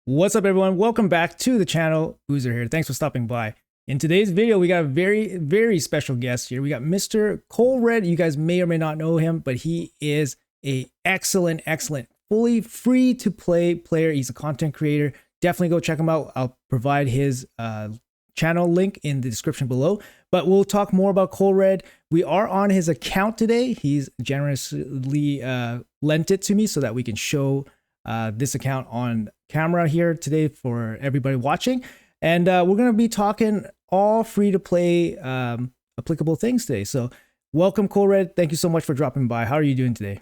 What's up, everyone? Welcome back to the channel. Oozer here. Thanks for stopping by. In today's video, we got a very special guest here. We got Mr. Colred. You guys may or may not know him, but he is a excellent, fully free to play player. He's a content creator. Definitely go check him out. I'll provide his channel link in the description below. But we'll talk more about Colred. We are on his account today. He's generously lent it to me so that we can show this account on camera here today for everybody watching. And we're going to be talking all free to play applicable things today. So welcome, Colred. Thank you so much for dropping by. How are you doing today?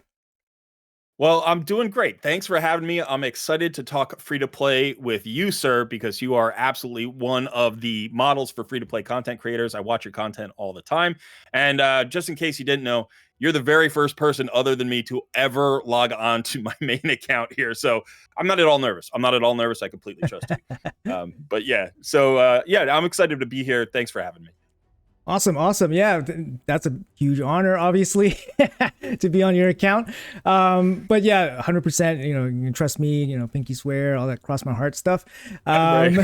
Well, I'm doing great. Thanks for having me. I'm excited to talk free to play with you, sir, because you are absolutely one of the models for free to play content creators. I watch your content all the time. And just in case you didn't know, you're the very first person other than me to ever log on to my main account here. So I'm not at all nervous. I completely trust you. But yeah, so yeah, I'm excited to be here. Thanks for having me. Awesome. Yeah, that's a huge honor, obviously, to be on your account. But yeah, 100%, you can trust me, pinky swear, all that cross my heart stuff. Right.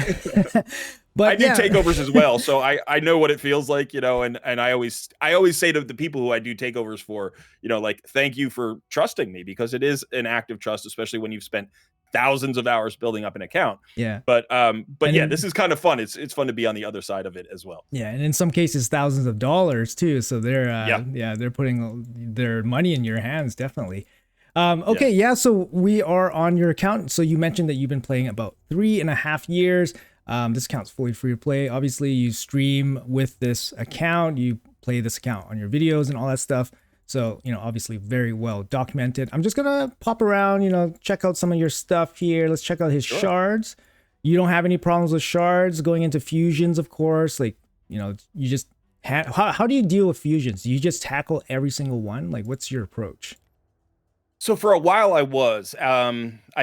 But I do takeovers as well, so I know what it feels like, and I always say to the people who I do takeovers for, like, thank you for trusting me, because it is an act of trust, especially when you've spent thousands of hours building up an account. Yeah. But yeah, this is kind of fun. It's fun to be on the other side of it as well. Yeah, and in some cases thousands of dollars too. So they're they're putting their money in your hands, definitely. Okay, yeah. So we are on your account. So you mentioned that you've been playing about 3.5 years. This account's fully free to play. Obviously, you stream with this account. You play this account on your videos and all that stuff. So, obviously very well documented. I'm just going to pop around, check out some of your stuff here. Let's check out his shards. You don't have any problems with shards going into fusions, of course. Like, you just how do you deal with fusions? Do you just tackle every single one? Like, what's your approach? So for a while I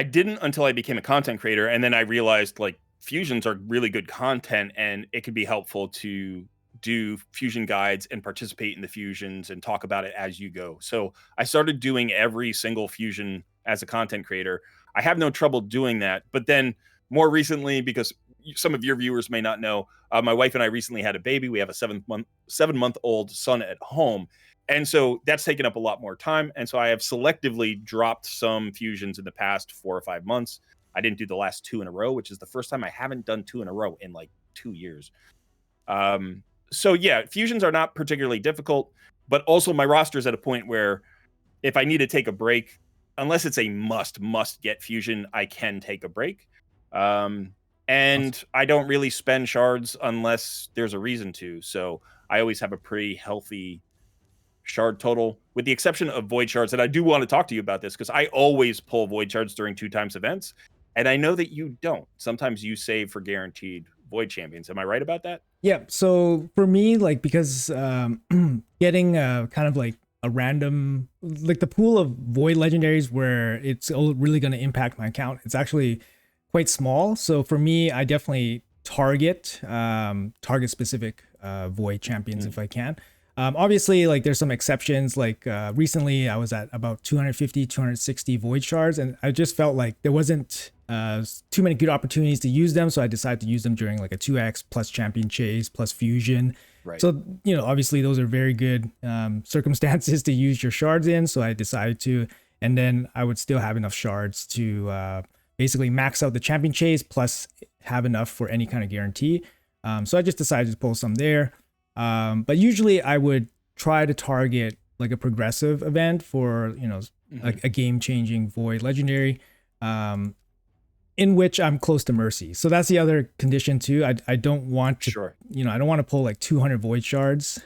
didn't until I became a content creator, and then I realized, like, fusions are really good content, and it could be helpful to do fusion guides and participate in the fusions and talk about it as you go. So I started doing every single fusion as a content creator. I have no trouble doing that. But then more recently, because some of your viewers may not know, my wife and I recently had a baby. We have a 7-month-old son at home. And so that's taken up a lot more time. And so I have selectively dropped some fusions in the past 4 or 5 months. I didn't do the last 2 in a row, which is the first time I haven't done 2 in a row in like 2 years. So yeah, fusions are not particularly difficult, but also my roster is at a point where if I need to take a break, unless it's a must get fusion, I can take a break. And I don't really spend shards unless there's a reason to. So I always have a pretty healthy shard total, with the exception of void shards. And I do want to talk to you about this, because I always pull void shards during 2x events. And I know that you don't. Sometimes you save for guaranteed void champions. Am I right about that? Yeah. So for me, like, because getting kind of like a random, like the pool of void legendaries where it's really going to impact my account, it's actually quite small. So for me, I definitely target specific void champions if I can. Obviously, like, there's some exceptions. Like recently I was at about 250 260 void shards, and I just felt like there wasn't too many good opportunities to use them, so I decided to use them during like a 2x plus champion chase plus fusion. Right. So obviously those are very good circumstances to use your shards in, so I decided to. And then I would still have enough shards to basically max out the champion chase plus have enough for any kind of guarantee. So I just decided to pull some there. But usually I would try to target like a progressive event for, a game-changing void legendary, in which I'm close to mercy. So that's the other condition too. I don't want to, I don't want to pull like 200 void shards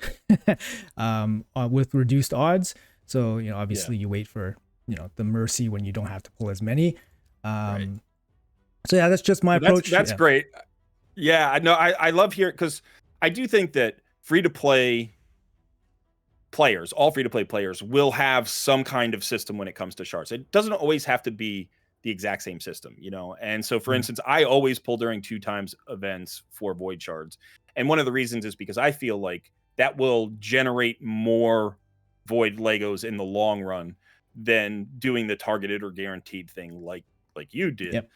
with reduced odds. So, obviously you wait for, the mercy when you don't have to pull as many. So yeah, that's just my approach. That's great. Yeah, I know. I love hearing, because I do think that free-to-play players, all free-to-play players, will have some kind of system when it comes to shards. It doesn't always have to be the exact same system, And so, for instance, I always pull during 2x events for void shards. And one of the reasons is because I feel like that will generate more void Legos in the long run than doing the targeted or guaranteed thing like you did. Yep.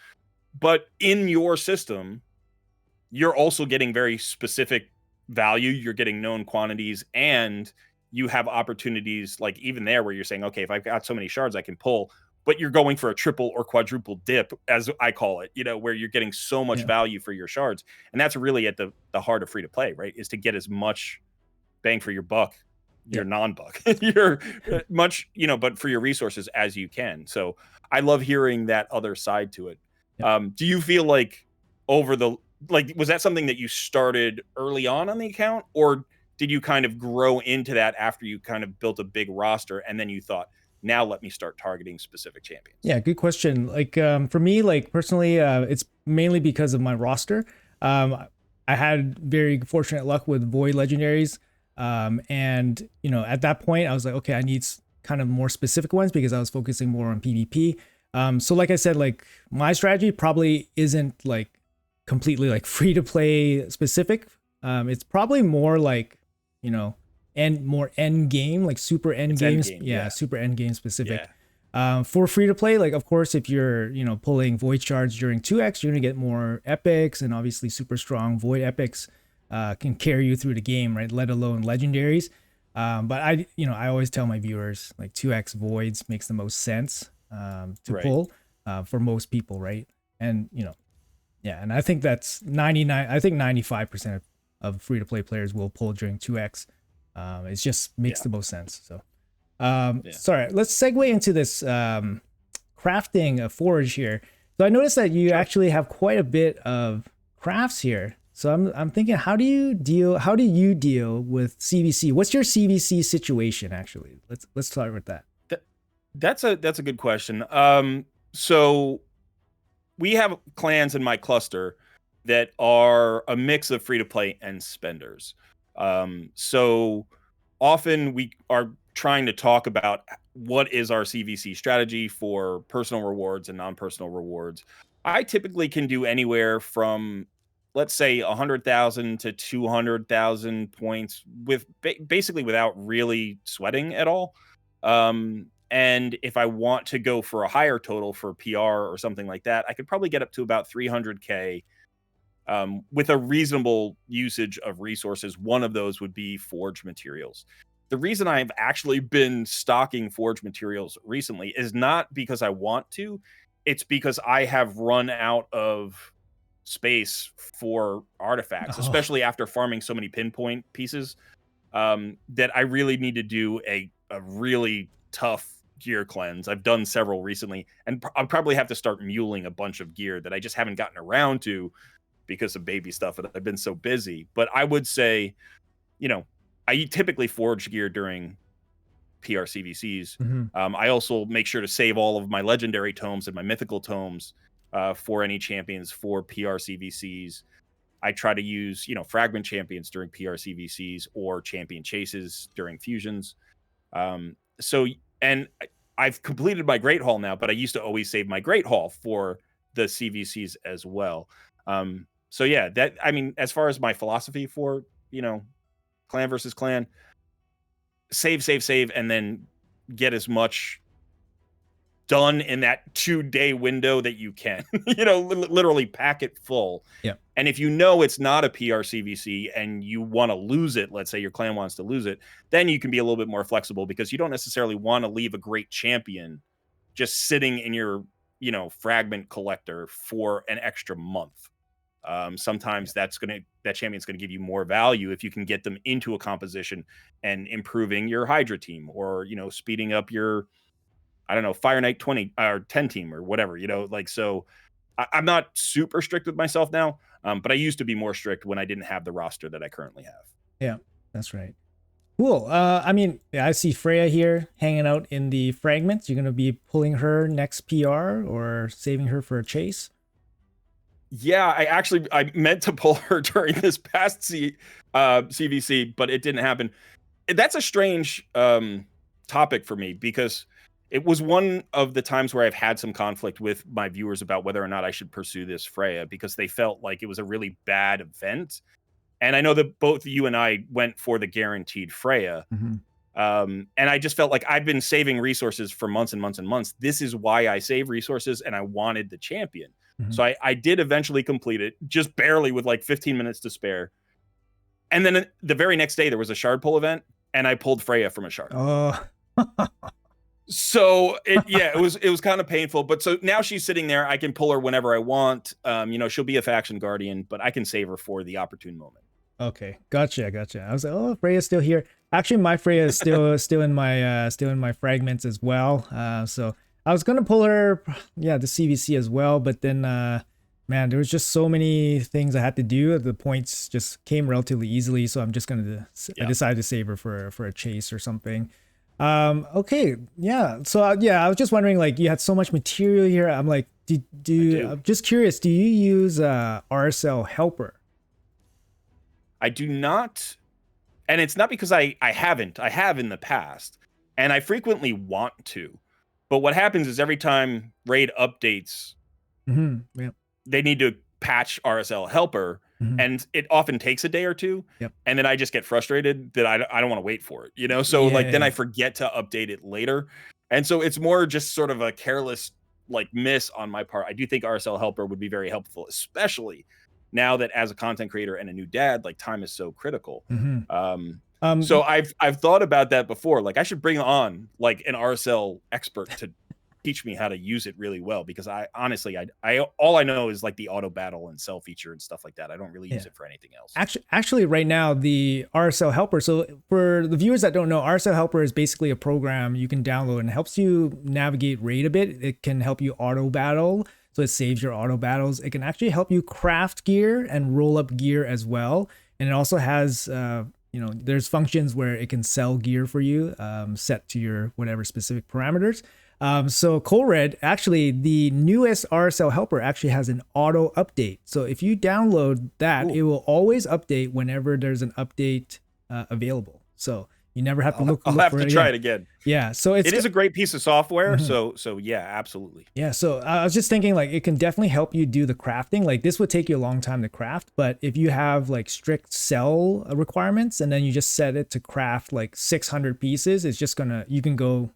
But in your system, you're also getting very specific value. You're getting known quantities, and you have opportunities like even there where you're saying, okay, if I've got so many shards I can pull, but you're going for a triple or quadruple dip, as I call it, where you're getting so much Yeah. value for your shards. And that's really at the heart of free to play, right? Is to get as much bang for your buck, your Yeah. non-buck, your much, but for your resources as you can. So I love hearing that other side to it. Yeah. Do you feel like over the was that something that you started early on the account, or did you kind of grow into that after you kind of built a big roster and then you thought, now let me start targeting specific champions? Yeah, good question. Like for me, like personally, it's mainly because of my roster. I had very fortunate luck with void legendaries. And at that point I was like, okay, I need kind of more specific ones because I was focusing more on PvP. So like I said, like my strategy probably isn't like completely like free to play specific. It's probably more like, more end game, like super end games. Yeah, super end game specific. For free to play, like of course, if you're pulling void shards during 2x, you're gonna get more epics, and obviously super strong void epics can carry you through the game, right? Let alone legendaries. But I always tell my viewers like 2x voids makes the most sense to pull for most people, right? And yeah, and I think that's 99. I think 95% of free to play players will pull during 2x. It just makes the most sense. So. Sorry, let's segue into this crafting a forge here. So I noticed that you actually have quite a bit of crafts here. So I'm thinking, how do you deal with CVC? What's your CVC situation actually? Let's start with that. That's a good question. So we have clans in my cluster that are a mix of free to play and spenders. So often we are trying to talk about what is our CVC strategy for personal rewards and non-personal rewards. I typically can do anywhere from, let's say, 100,000 to 200,000 points with basically without really sweating at all. And if I want to go for a higher total for PR or something like that, I could probably get up to about 300K with a reasonable usage of resources. One of those would be forge materials. The reason I've actually been stocking forge materials recently is not because I want to. It's because I have run out of space for artifacts, especially after farming so many pinpoint pieces, that I really need to do a really tough gear cleanse. I've done several recently, and I'll probably have to start muling a bunch of gear that I just haven't gotten around to because of baby stuff, and I've been so busy. But I would say, I typically forge gear during PR CVCs. I also make sure to save all of my legendary tomes and my mythical tomes for any champions for PR CVCs. I try to use, fragment champions during PR CVCs or champion chases during fusions. And I've completed my Great Hall now, but I used to always save my Great Hall for the CVCs as well. So yeah, as far as my philosophy for, clan versus clan, save, and then get as much done in that 2-day window that you can, literally pack it full. Yeah. And if it's not a PR CVC and you want to lose it, let's say your clan wants to lose it, then you can be a little bit more flexible because you don't necessarily want to leave a great champion just sitting in your, fragment collector for an extra month. Sometimes that champion's going to give you more value if you can get them into a composition and improving your Hydra team, or, speeding up your, I don't know, Fire Knight 20 or 10 team or whatever, so I'm not super strict with myself now. But I used to be more strict when I didn't have the roster that I currently have. Yeah, that's right. Cool. I see Freya here hanging out in the fragments. You're going to be pulling her next PR or saving her for a chase? Yeah, I meant to pull her during this past CVC, but it didn't happen. That's a strange topic for me because it was one of the times where I've had some conflict with my viewers about whether or not I should pursue this Freya, because they felt like it was a really bad event. And I know that both you and I went for the guaranteed Freya. And I just felt like I've been saving resources for months and months and months. This is why I save resources, and I wanted the champion. Mhm. So I did eventually complete it, just barely, with like 15 minutes to spare. And then the very next day there was a shard pull event, and I pulled Freya from a shard. Oh. So it was kind of painful, but so now she's sitting there. I can pull her whenever I want. She'll be a faction guardian, but I can save her for the opportune moment. Okay, gotcha. I was like, oh, Freya's still here. Actually, my Freya is still in my fragments as well. So I was gonna pull her, yeah, the CVC as well, but then man, there was just so many things I had to do. The points just came relatively easily, so I'm just gonna I decided to save her for a chase or something. Okay, yeah. So yeah, I was just wondering, like, you had so much material here. I'm like, I'm just curious, do you use RSL Helper? I do not, and it's not because I haven't. I have in the past, and I frequently want to. But what happens is every time Raid updates, Yeah. they need to patch RSL Helper, and it often takes a day or two. Yep. And then I just get frustrated that I don't want to wait for it, So like then I forget to update it later, and so it's more just sort of a careless like miss on my part. I do think RSL Helper would be very helpful, especially now that as a content creator and a new dad, like time is so critical. So I've thought about that before. Like I should bring on like an RSL expert to teach me how to use it really well, because I honestly I all I know is like the auto battle and sell feature and stuff like that. I don't really use it for anything else. Actually, right now the RSL Helper. So for the viewers that don't know, RSL Helper is basically a program you can download and helps you navigate Raid a bit. It can help you auto battle, so it saves your auto battles. It can actually help you craft gear and roll up gear as well, and it also has there's functions where it can sell gear for you, set to your whatever specific parameters. So Colred, actually, the newest RSL Helper actually has an auto update. So if you download that, it will always update whenever there's an update available. So you never have to look. I'll have to try it again. Yeah, so it is a great piece of software. So yeah, absolutely. Yeah, so I was just thinking, like, it can definitely help you do the crafting. Like, this would take you a long time to craft, but if you have like strict sell requirements and then you just set it to craft like 600 pieces, it's just gonna, you can go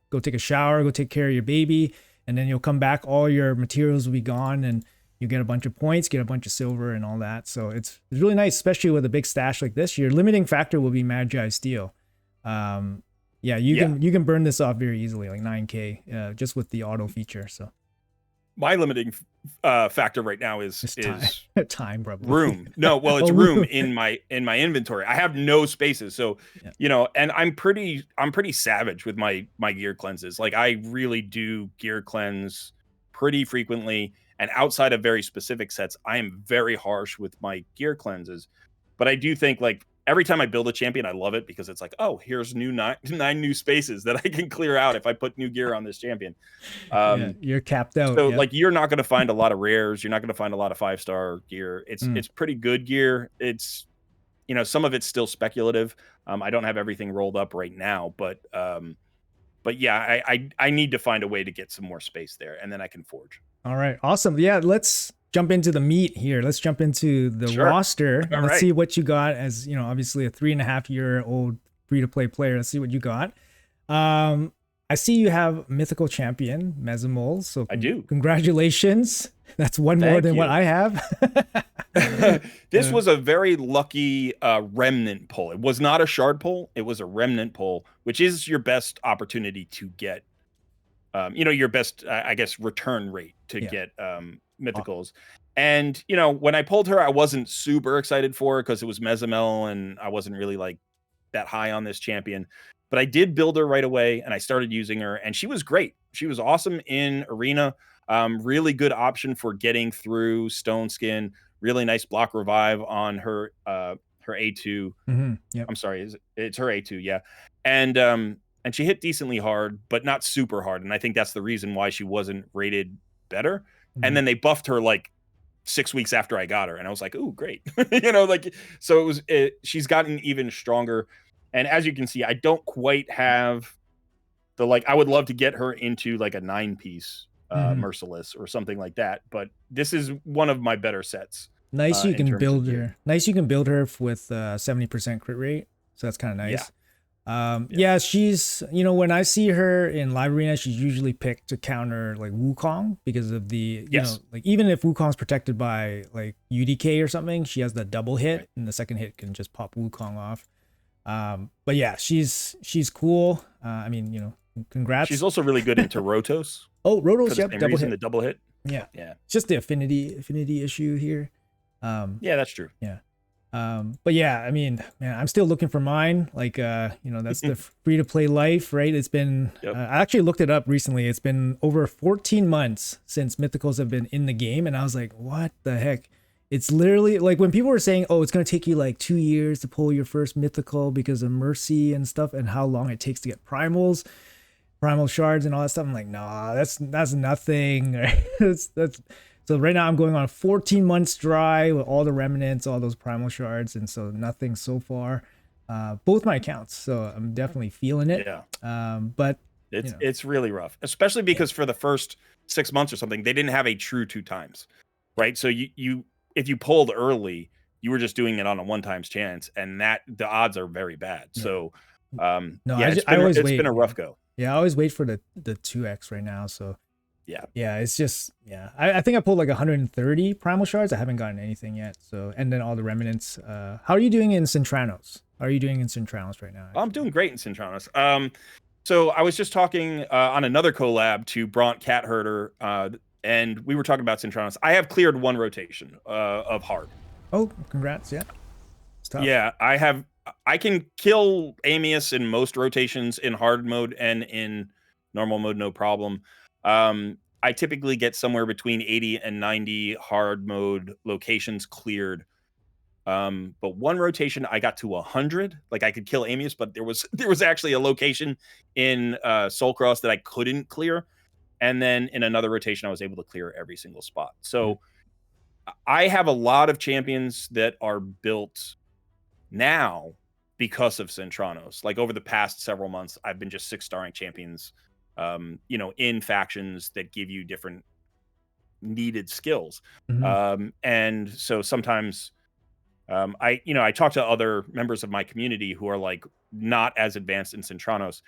go take a shower, go take care of your baby, and then you'll come back, all your materials will be gone, and you get a bunch of points, get a bunch of silver and all that. So it's really nice, especially with a big stash like this. Your limiting factor will be Magi Steel. You can burn this off very easily, like 9k, just with the auto feature. So my limiting factor right now is time, probably. Room. No, well, it's room in my inventory. I have no spaces, so and I'm pretty savage with my gear cleanses. Like I really do gear cleanse pretty frequently, and outside of very specific sets, I am very harsh with my gear cleanses. But I do think, like, every time I build a champion, I love it because it's like, oh, here's nine new spaces that I can clear out if I put new gear on this champion. You're capped out. So like, you're not going to find a lot of rares. You're not going to find a lot of 5-star gear. It's pretty good gear. It's, some of it's still speculative. I don't have everything rolled up right now, but yeah, I need to find a way to get some more space there, and then I can forge. All right, awesome. Yeah, let's jump into the meat here. Let's jump into the roster. Let's see what you got as, obviously a 3.5-year-old free-to-play player. Let's see what you got. I see you have mythical champion Mezimol. So I do. Congratulations. That's one more than what I have. This was a very lucky remnant pull. It was not a shard pull. It was a remnant pull, which is your best opportunity to get, your best, I guess, return rate to get mythicals. And when I pulled her, I wasn't super excited for her because it was Mezimel and I wasn't really like that high on this champion, but I did build her right away and I started using her, and she was great. She was awesome in arena. Really good option for getting through Stone Skin. Really nice block revive on her A2. I'm sorry, it's her A2, yeah. And she hit decently hard, but not super hard, and I think that's the reason why she wasn't rated better. And then they buffed her like 6 weeks after I got her, and I was like, "Ooh, great!" So she's gotten even stronger. And as you can see, I don't quite have the, like, I would love to get her into like a 9-piece Merciless or something like that, but this is one of my better sets. You can build her with 70% crit rate, so that's kind of nice. Yeah, she's, when I see her in live arena, she's usually picked to counter like Wukong because of the, Yes. like even if Wukong's protected by like UDK or something, she has the double hit, Right. and the second hit can just pop Wukong off. But yeah, she's cool. I mean, She's congrats. also really good into Rotos Oh, for Rotos, the yep, same double reason, hit. the double hit. Yeah, Yeah. it's just the affinity issue here. Um, Yeah, that's true. yeah. But yeah, I mean, man, I'm still looking for mine. Like, that's the free to play life, right? It's been, Yep. I actually looked it up recently. It's been over 14 months since Mythicals have been in the game. And I was like, what the heck? It's literally like when people were saying, oh, it's going to take you like 2 years to pull your first Mythical because of Mercy and stuff, and how long it takes to get primals, primal shards and all that stuff. I'm like, nah, that's nothing. Right? that's so right now I'm going on 14 months dry with all the remnants, all those primal shards, and so nothing so far. Both my accounts, so I'm definitely feeling it. Yeah. But it's really rough, especially because for the first 6 months or something, they didn't have a true 2 times, right? So you if you pulled early, you were just doing it on a 1 times chance, and that the odds are very bad. yeah. So No, yeah, I always it's wait. been a rough go. Yeah, I always wait for the 2x right now. So Yeah. yeah, it's just I think I pulled like 130 primal shards. I haven't gotten anything yet. So, and then all the remnants. How are you doing in Centranos? How are you doing in Centranos right now? I'm doing great in Centranos. So I was just talking on another collab to Bront Cat Herder, and we were talking about Centranos. I have cleared 1 rotation of hard. Oh, congrats! Yeah, it's tough. Yeah, I can kill Amius in most rotations in hard mode and in normal mode, no problem. I typically get somewhere between 80 and 90 hard mode locations cleared. But 1 rotation I got to 100. Like I could kill Amius, but there was actually a location in Soulcross that I couldn't clear. And then in another rotation, I was able to clear every single spot. So I have a lot of champions that are built now because of Centranos. Like over the past several months, I've been just 6-starring champions, in factions that give you different needed skills. And so sometimes I talk to other members of my community who are like not as advanced in Centranos,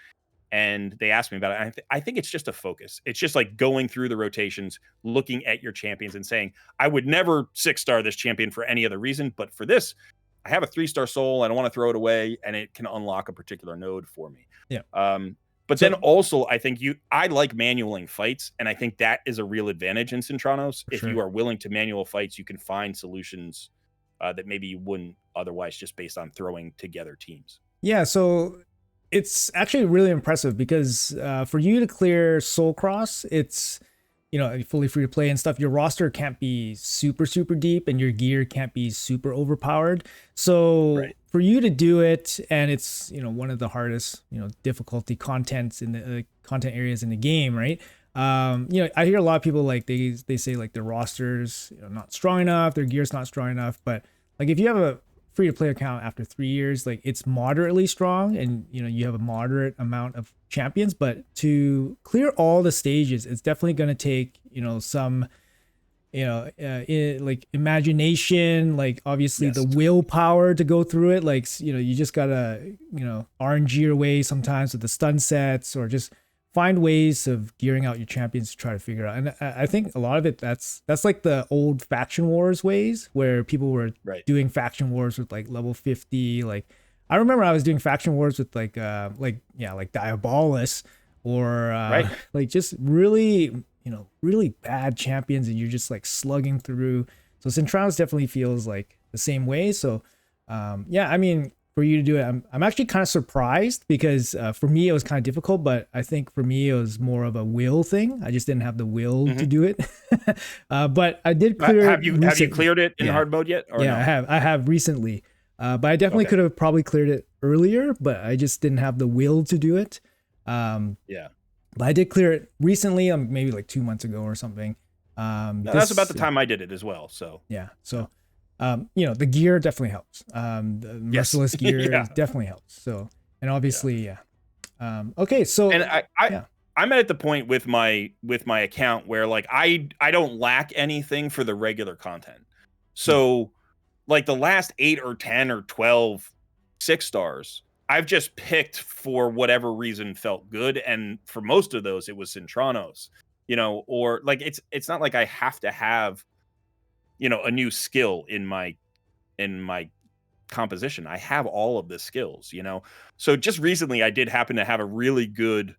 and they ask me about it. And I think it's just a focus. It's just like going through the rotations, looking at your champions and saying, I would never 6-star this champion for any other reason, but for this, I have a 3-star soul. I don't want to throw it away, and it can unlock a particular node for me. Yeah. But then also, I think I like manualing fights, and I think that is a real advantage in Centranos. If you are willing to manual fights, you can find solutions that maybe you wouldn't otherwise, just based on throwing together teams. Yeah, so it's actually really impressive because for you to clear Soul Cross, it's fully free to play and stuff. Your roster can't be super deep, and your gear can't be super overpowered. So for you to do it, and it's one of the hardest difficulty contents in the content areas in the game, right? I hear a lot of people like they say like their rosters not strong enough, their gear's not strong enough, but like if you have a free to play account after 3 years, like it's moderately strong, and you have a moderate amount of champions, but to clear all the stages, it's definitely going to take some like imagination, like obviously the willpower to go through it. Like you just gotta RNG your way sometimes with the stun sets, or just find ways of gearing out your champions to try to figure out. And I think a lot of it, that's like the old faction wars ways where people were doing faction wars with like level 50. Like I remember I was doing faction wars with like Diabolus, or like just really really bad champions, and you're just like slugging through. So Centranos definitely feels like the same way. So I mean, for you to do it, I'm actually kind of surprised, because for me it was kind of difficult, but I think for me it was more of a will thing. I just didn't have the will to do it. But I did clear have you cleared it in hard mode yet? Or no? I have recently, but I definitely could have probably cleared it earlier, but I just didn't have the will to do it. But I did clear it recently, maybe like 2 months ago or something. That's about the time I did it as well. So the gear definitely helps. The merciless gear definitely helps. So, and obviously, okay, so and I'm at the point with my account where like I don't lack anything for the regular content. So like the last 8 or 10 or 12 6-stars, I've just picked for whatever reason felt good, and for most of those, it was Centranos. Or like it's not like I have to have a new skill in my composition. I have all of the skills. So just recently, I did happen to have a really good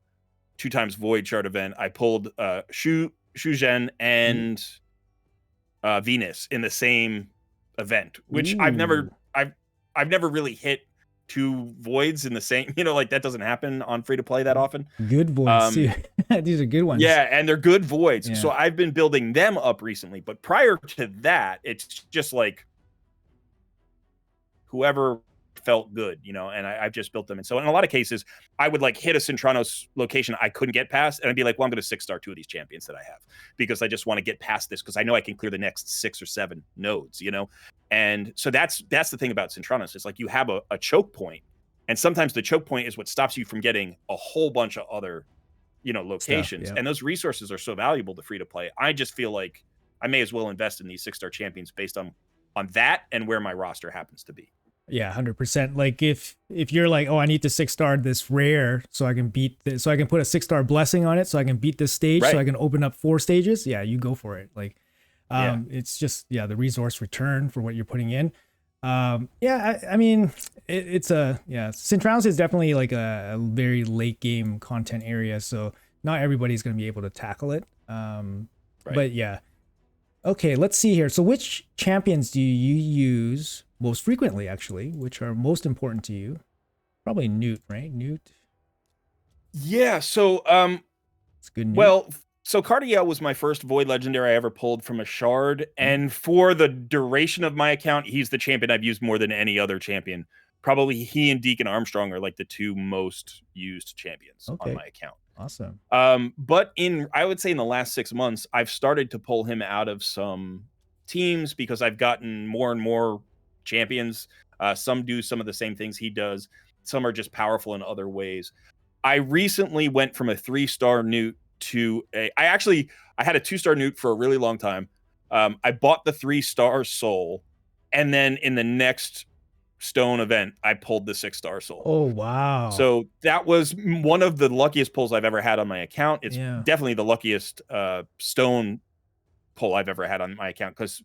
2x Void Shard event. I pulled Shuzhen and Venus in the same event, which Ooh. I've never really hit 2 voids in the same, like that doesn't happen on free to play that often. Good voids too. These are good ones. Yeah, and they're good voids. Yeah. So I've been building them up recently, but prior to that, it's just like whoever felt good, and I've just built them. And so in a lot of cases, I would like hit a Centranos location I couldn't get past, and I'd be like, well, I'm going to 6-star 2 of these champions that I have because I just want to get past this because I know I can clear the next 6 or 7 nodes, And so that's the thing about Centranos. It's like you have a choke point, and sometimes the choke point is what stops you from getting a whole bunch of other, locations. Stuff, yeah. And those resources are so valuable to free to play. I just feel like I may as well invest in these 6-star champions based on that and where my roster happens to be. Yeah, 100%. Like if you're like, oh, I need to 6-star this rare so I can beat this, so I can put a 6-star blessing on it so I can beat this stage, so I can open up 4 stages. Yeah, you go for it. Like, it's just the resource return for what you're putting in. I mean, Centranos is definitely like a very late game content area, so not everybody's gonna be able to tackle it. But yeah. Okay, let's see here. So which champions do you use most frequently, actually, which are most important to you? Probably Newt, right? Newt. Yeah, so It's good Newt. well, so Cardiel was my first Void Legendary I ever pulled from a Shard, and for the duration of my account, he's the champion I've used more than any other champion. Probably he and Deacon Armstrong are like the 2 most used champions on my account. Awesome. But I would say in the last 6 months, I've started to pull him out of some teams because I've gotten more and more champions. Some do some of the same things he does. Some are just powerful in other ways. I recently went from a 3-star Newt to I had a 2-star Newt for a really long time. I bought the 3-star Soul, and then in the next Stone event, I pulled the 6-star Soul. Oh, wow. So that was one of the luckiest pulls I've ever had on my account. It's definitely the luckiest Stone pull I've ever had on my account because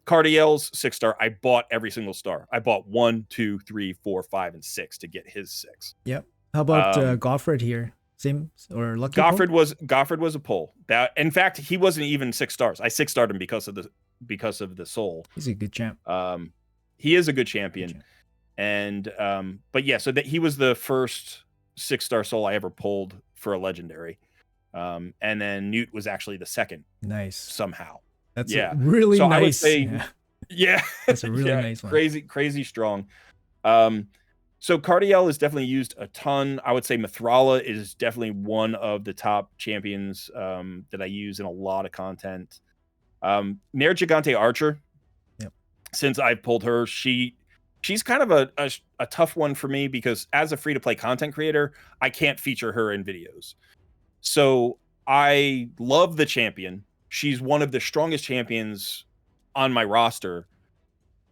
Cardiel's 6-star, I bought every single star. I bought 1, 2, 3, 4, 5, and 6 to get his 6. Yep. How about Goffred here? Same or lucky? Goffred was a pull. That, in fact, he wasn't even 6 stars. I 6-starred him because of the soul. He's a good champ. He is a good champion. And but yeah, so that he was the first 6-star soul I ever pulled for a legendary. And then Newt was actually the second. Nice. Somehow. That's really nice. I would say, that's a really nice one. Crazy strong. So Cardiel is definitely used a ton. I would say Mithrala is definitely one of the top champions that I use in a lot of content. Nair Gigante Archer. Yep. Since I've pulled her, she's kind of a tough one for me because as a free-to-play content creator, I can't feature her in videos. So I love the champion. She's one of the strongest champions on my roster,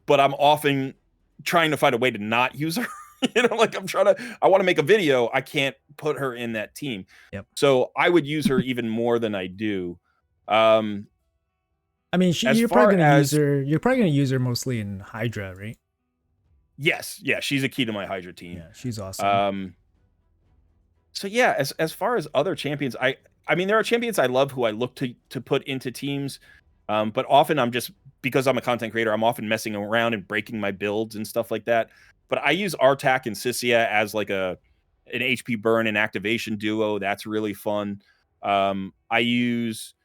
but I'm often trying to find a way to not use her. Like I want to make a video. I can't put her in that team. Yep. So I would use her even more than I do. I mean, you're probably going to use her mostly in Hydra, right? Yes. Yeah. She's a key to my Hydra team. Yeah. She's awesome. So yeah, as far as other champions, I mean, there are champions I love who I look to put into teams. But often because I'm a content creator, I'm often messing around and breaking my builds and stuff like that. But I use Artak and Sissia as like an HP burn and activation duo. That's really fun. I use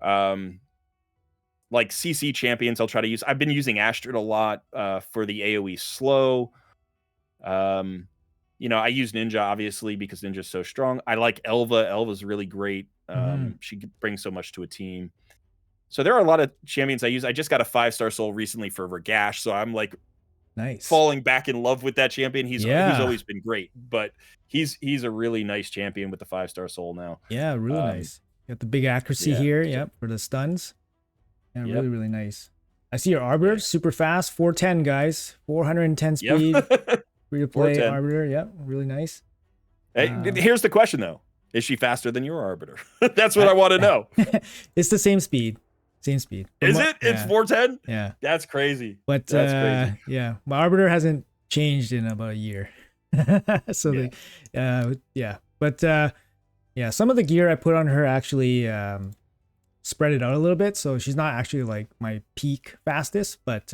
like CC champions I'll try to use. I've been using Astrid a lot for the AoE slow. I use Ninja obviously because Ninja's so strong. I like Elva. Elva's really great. She brings so much to a team. So there are a lot of champions I use. I just got a 5-star soul recently for Ragash, so I'm like falling back in love with that champion. He's always been great, but he's a really nice champion with the 5-star soul now. Yeah, really nice. You got the big accuracy here, for the stuns. Yeah, really, really nice. I see your Arbor, super fast, 410 guys, 410 speed. Free to play 410. Arbiter. Yep, really nice. Hey, here's the question though: is she faster than your Arbiter? That's what I want to know. It's the same speed. Same speed. Is it? Yeah. It's 410. Yeah. That's crazy. But that's crazy. Yeah, my Arbiter hasn't changed in about a year. So yeah. But yeah, some of the gear I put on her actually spread it out a little bit, so she's not actually like my peak fastest, but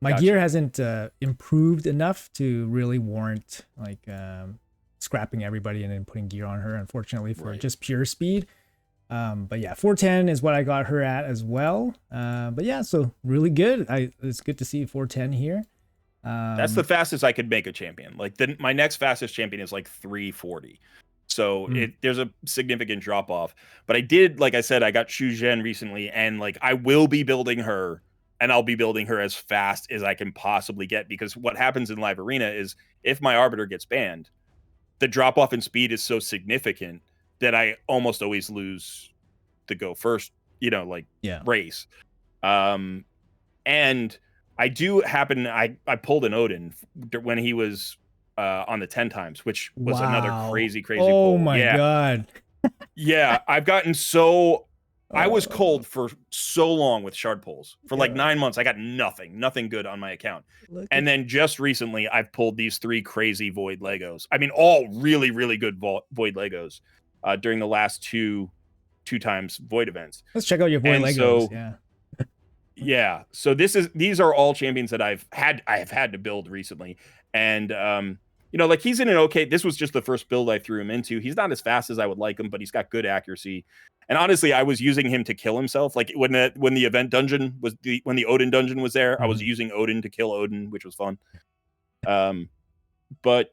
my gear hasn't improved enough to really warrant like scrapping everybody and then putting gear on her, unfortunately, for just pure speed. But yeah, 410 is what I got her at as well. But yeah, so really good. It's good to see 410 here. That's the fastest I could make a champion. Like my next fastest champion is like 340. So there's a significant drop off. But I did, like I said, I got Xu Zhen recently, and like I will be building her, and I'll be building her as fast as I can possibly get, because what happens in live arena is if my Arbiter gets banned, the drop off in speed is so significant that I almost always lose the go first, race. And I do happen, I pulled an Odin when he was on the 10 times, which was another crazy pull. My God. Yeah, I've gotten so, I was cold for so long with shard pulls. For like 9 months, I got nothing good on my account. And then just recently, I've pulled these 3 crazy Void Legos. I mean, all really, really good Void Legos during the last two times Void events. Let's check out your Void Legos. Yeah. So these are all champions that I've had to build recently. And like he's in an okay, this was just the first build I threw him into. He's not as fast as I would like him, but he's got good accuracy. And honestly, I was using him to kill himself. Like when the event dungeon was when the Odin dungeon was there, I was using Odin to kill Odin, which was fun. But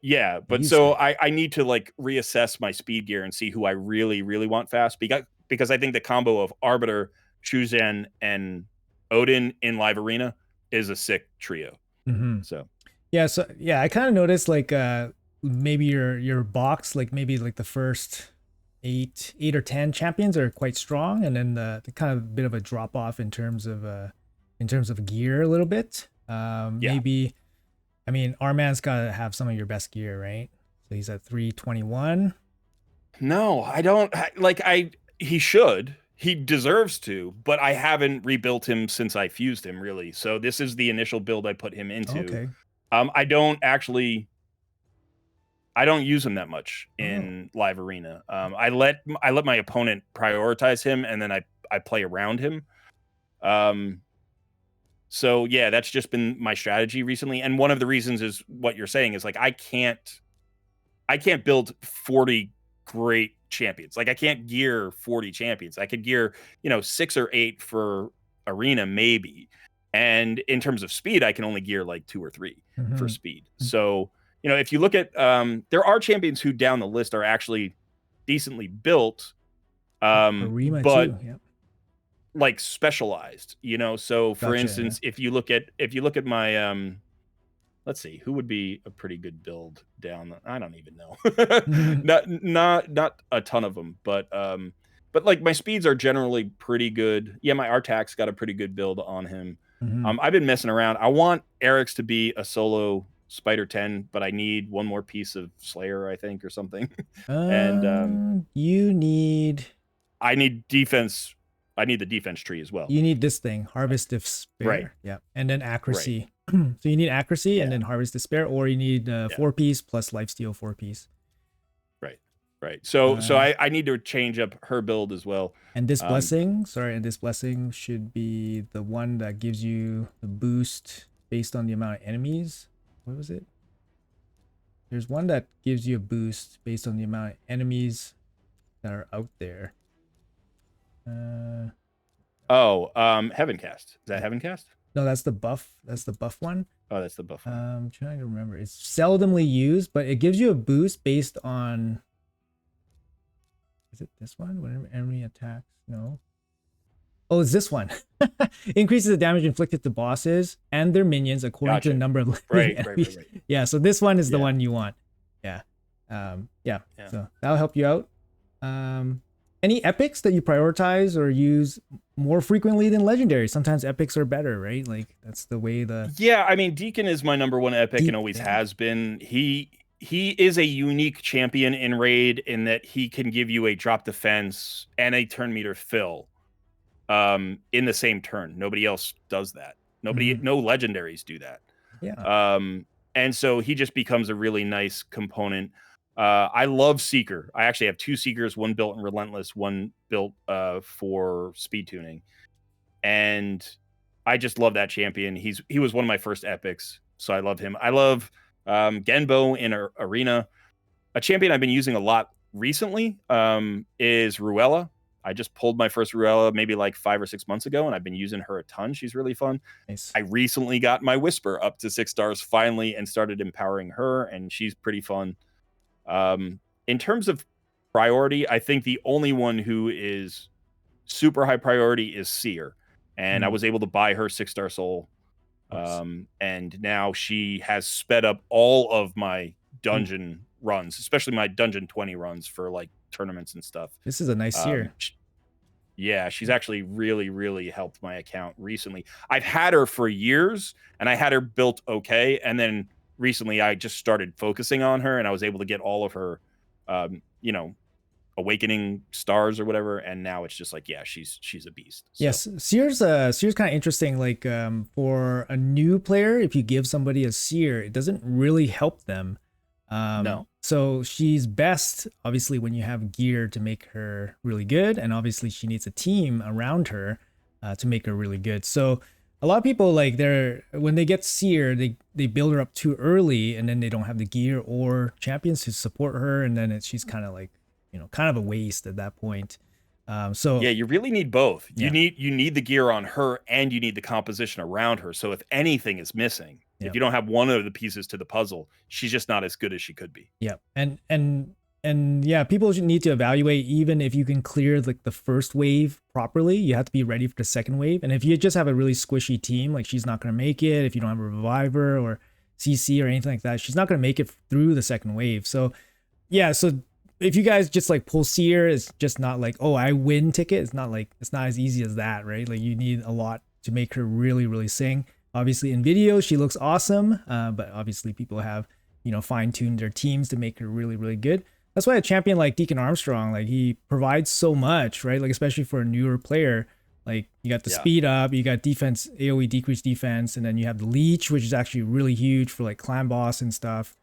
so I need to like reassess my speed gear and see who I really, really want fast, because I think the combo of Arbiter, Xu Zhen, and Odin in live arena is a sick trio. So I kind of noticed like maybe your box, like maybe like the first eight or 10 champions are quite strong, and then the kind of bit of a drop off in terms of gear a little bit. Maybe, I mean, our man's got to have some of your best gear, right? So he's at 321. No, I don't he should. He deserves to, but I haven't rebuilt him since I fused him, really. So this is the initial build I put him into. Okay. I don't use him that much in live arena. I let my opponent prioritize him, and then I play around him. So yeah, that's just been my strategy recently. And one of the reasons is what you're saying is like I can't build 40 great champions. Like I can't gear 40 champions. I could gear 6 or 8 for arena maybe, and in terms of speed I can only gear like 2 or 3 for speed. So if you look at there are champions who down the list are actually decently built, Arima but too. Yep. like specialized, so for instance, if you look at my let's see, who would be a pretty good build down? I don't even know. not a ton of them, but like my speeds are generally pretty good. Yeah, my Artax got a pretty good build on him. I've been messing around. I want Eric's to be a solo Spider 10, but I need one more piece of Slayer, I think, or something. And I need defense. I need the defense tree as well. You need this thing, Harvest Despair. Right. Yeah. And then accuracy. Right. So you need accuracy and then Harvest Despair, or you need 4-piece plus Lifesteal 4-piece. Right. So I need to change up her build as well. And this blessing, should be the one that gives you the boost based on the amount of enemies. What was it? There's one that gives you a boost based on the amount of enemies that are out there. Heaven Cast. Is that Heaven Cast? No, that's the buff. That's the buff one. Oh, that's the buff one. I'm trying to remember. It's seldomly used, but it gives you a boost based on. Is it this one? Whenever enemy attacks? No. Oh, it's this one. Increases the damage inflicted to bosses and their minions according to the number of enemies. Right. Yeah, so this one is the one you want. Yeah. So that'll help you out. Any epics that you prioritize or use more frequently than legendary? Sometimes epics are better, right? Like that's the way the Yeah, I mean, Deacon is my number one epic and deep. always Yeah. has been. He is a unique champion in raid in that he can give you a drop defense and a turn meter fill in the same turn. Nobody else does that. Mhm. No legendaries do that. Yeah. And so he just becomes a really nice component. I love Seeker. I actually have 2 Seekers, one built in Relentless, one built for speed tuning. And I just love that champion. He was one of my first epics, so I love him. I love Genbo in Arena. A champion I've been using a lot recently is Ruella. I just pulled my first Ruella maybe like 5 or 6 months ago, and I've been using her a ton. She's really fun. Nice. I recently got my Whisper up to 6 stars finally and started empowering her, and she's pretty fun. In terms of priority, I think the only one who is super high priority is Seer. And I was able to buy her 6-star soul. And now she has sped up all of my dungeon runs, especially my dungeon 20 runs for like tournaments and stuff. This is a nice year. Yeah, she's actually really, really helped my account recently. I've had her for years and I had her built okay. And then recently I just started focusing on her and I was able to get all of her, you know, awakening stars or whatever. And now it's just like, yeah, she's a beast. So. Yes, Seer's kind of interesting. Like for a new player, if you give somebody a Seer, it doesn't really help them. No. So she's best, obviously, when you have gear to make her really good, and obviously she needs a team around her to make her really good. So a lot of people like when they get Seer, they build her up too early, and then they don't have the gear or champions to support her, and then she's kind of like kind of a waste at that point. So yeah, you really need both. Yeah. You need the gear on her and you need the composition around her. So if anything is missing, if you don't have one of the pieces to the puzzle, she's just not as good as she could be. Yeah. And yeah, people need to evaluate. Even if you can clear like the first wave properly, you have to be ready for the second wave. And if you just have a really squishy team, like she's not going to make it. If you don't have a reviver or CC or anything like that, she's not going to make it through the second wave. So yeah, so if you guys just like pull Seer, it's just not like, oh, I win ticket. It's not as easy as that, right? Like you need a lot to make her really, really sing. Obviously in video, she looks awesome. But obviously people have, fine-tuned their teams to make her really, really good. That's why a champion like Deacon Armstrong, like he provides so much, right? Like especially for a newer player, like you got the speed up, you got defense, AoE decreased defense, and then you have the leech, which is actually really huge for like clan boss and stuff.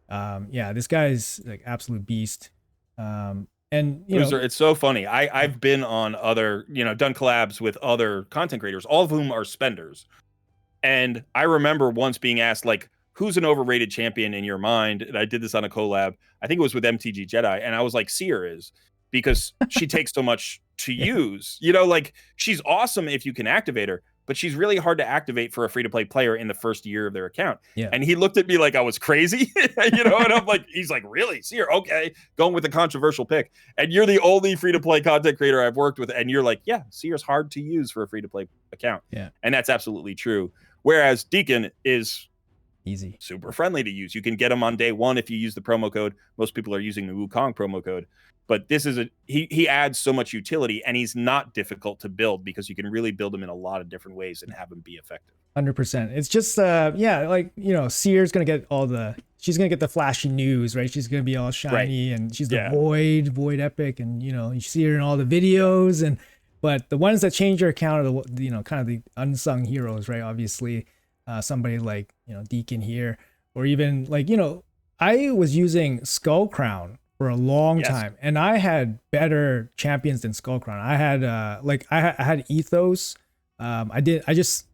Yeah, this guy's like absolute beast. And it's so funny. I've been on other, done collabs with other content creators, all of whom are spenders. And I remember once being asked, like, who's an overrated champion in your mind? And I did this on a collab. I think it was with MTG Jedi. And I was like, Seer is, because she takes so much to use. Like she's awesome if you can activate her, but she's really hard to activate for a free-to-play player in the first year of their account. Yeah. And he looked at me like I was crazy, and I'm like, he's like, really? Seer? Okay. Going with a controversial pick. And you're the only free-to-play content creator I've worked with. And you're like, yeah, Seer's hard to use for a free-to-play account. Yeah. And that's absolutely true. Whereas Deacon is easy, super friendly to use. You can get him on day one if you use the promo code. Most people are using the Wukong promo code. But this is he adds so much utility, and he's not difficult to build because you can really build him in a lot of different ways and have him be effective. 100%. It's just Seer's gonna get she's gonna get the flashy news, right? She's gonna be all shiny, right. And she's the void epic, and you see her in all the videos, but the ones that change your account are the kind of the unsung heroes, right? Obviously, somebody like Deacon here, or even like I was using Skull Crown for a long time, and I had better champions than Skull Crown. I had I had Ethos. I just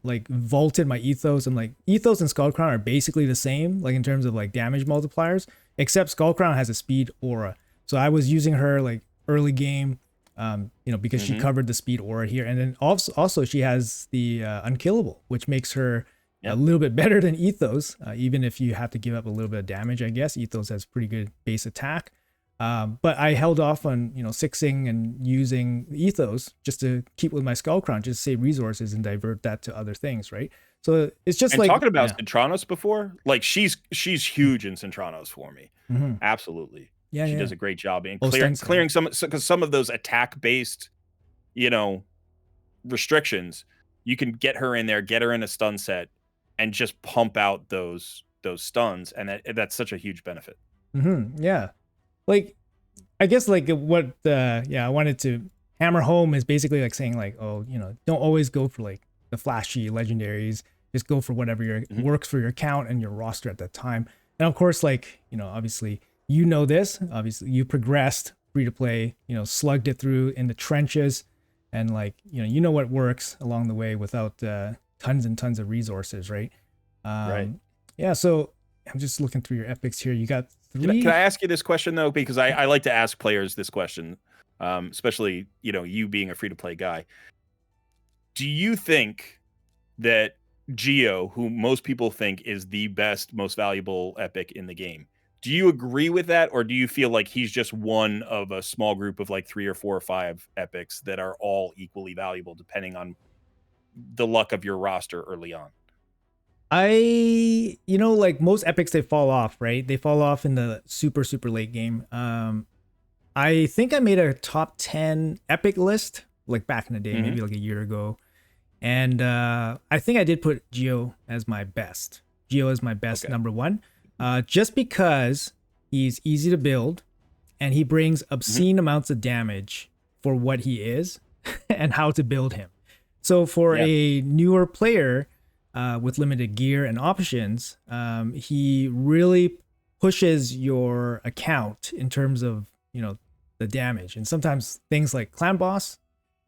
like vaulted my Ethos, and like Ethos and Skull Crown are basically the same, like in terms of like damage multipliers, except Skull Crown has a speed aura. So I was using her like early game, because she covered the speed aura here, and then also she has the unkillable, which makes her a little bit better than Ethos, even if you have to give up a little bit of damage. I guess Ethos has pretty good base attack, but I held off on sixing and using Ethos just to keep with my Skull Crown, just save resources and divert that to other things, right? So it's just like talking about Centranos before, like she's huge in Centranos for me. Absolutely. Yeah, She yeah. does a great job in Oh, stun clearing some, because some of those attack based, you know, restrictions, you can get her in there, get her in a stun set, and just pump out those stuns, and that's such a huge benefit. Yeah. Like, I guess like what I wanted to hammer home is basically like saying like, oh, don't always go for like the flashy legendaries. Just go for whatever works for your account and your roster at that time. And of course, like, obviously this. Obviously you progressed free to play, slugged it through in the trenches, and like, what works along the way without tons and tons of resources, right? Right. Yeah, so I'm just looking through your epics here. You got 3. Can I ask you this question though? Because I like to ask players this question, especially you being a free to play guy. Do you think that Geo, who most people think is the best, most valuable epic in the game, do you agree with that, or do you feel like he's just one of a small group of like 3 or 4 or 5 epics that are all equally valuable depending on the luck of your roster early on? Like most epics, they fall off, right? They fall off in the super, super late game. I think I made a top 10 epic list like back in the day, maybe like a year ago. And I think I did put Geo as my best. Geo is my best number 1. Just because he's easy to build and he brings obscene amounts of damage for what he is and how to build him. So for a newer player with limited gear and options, he really pushes your account in terms of, the damage. And sometimes things like Clan Boss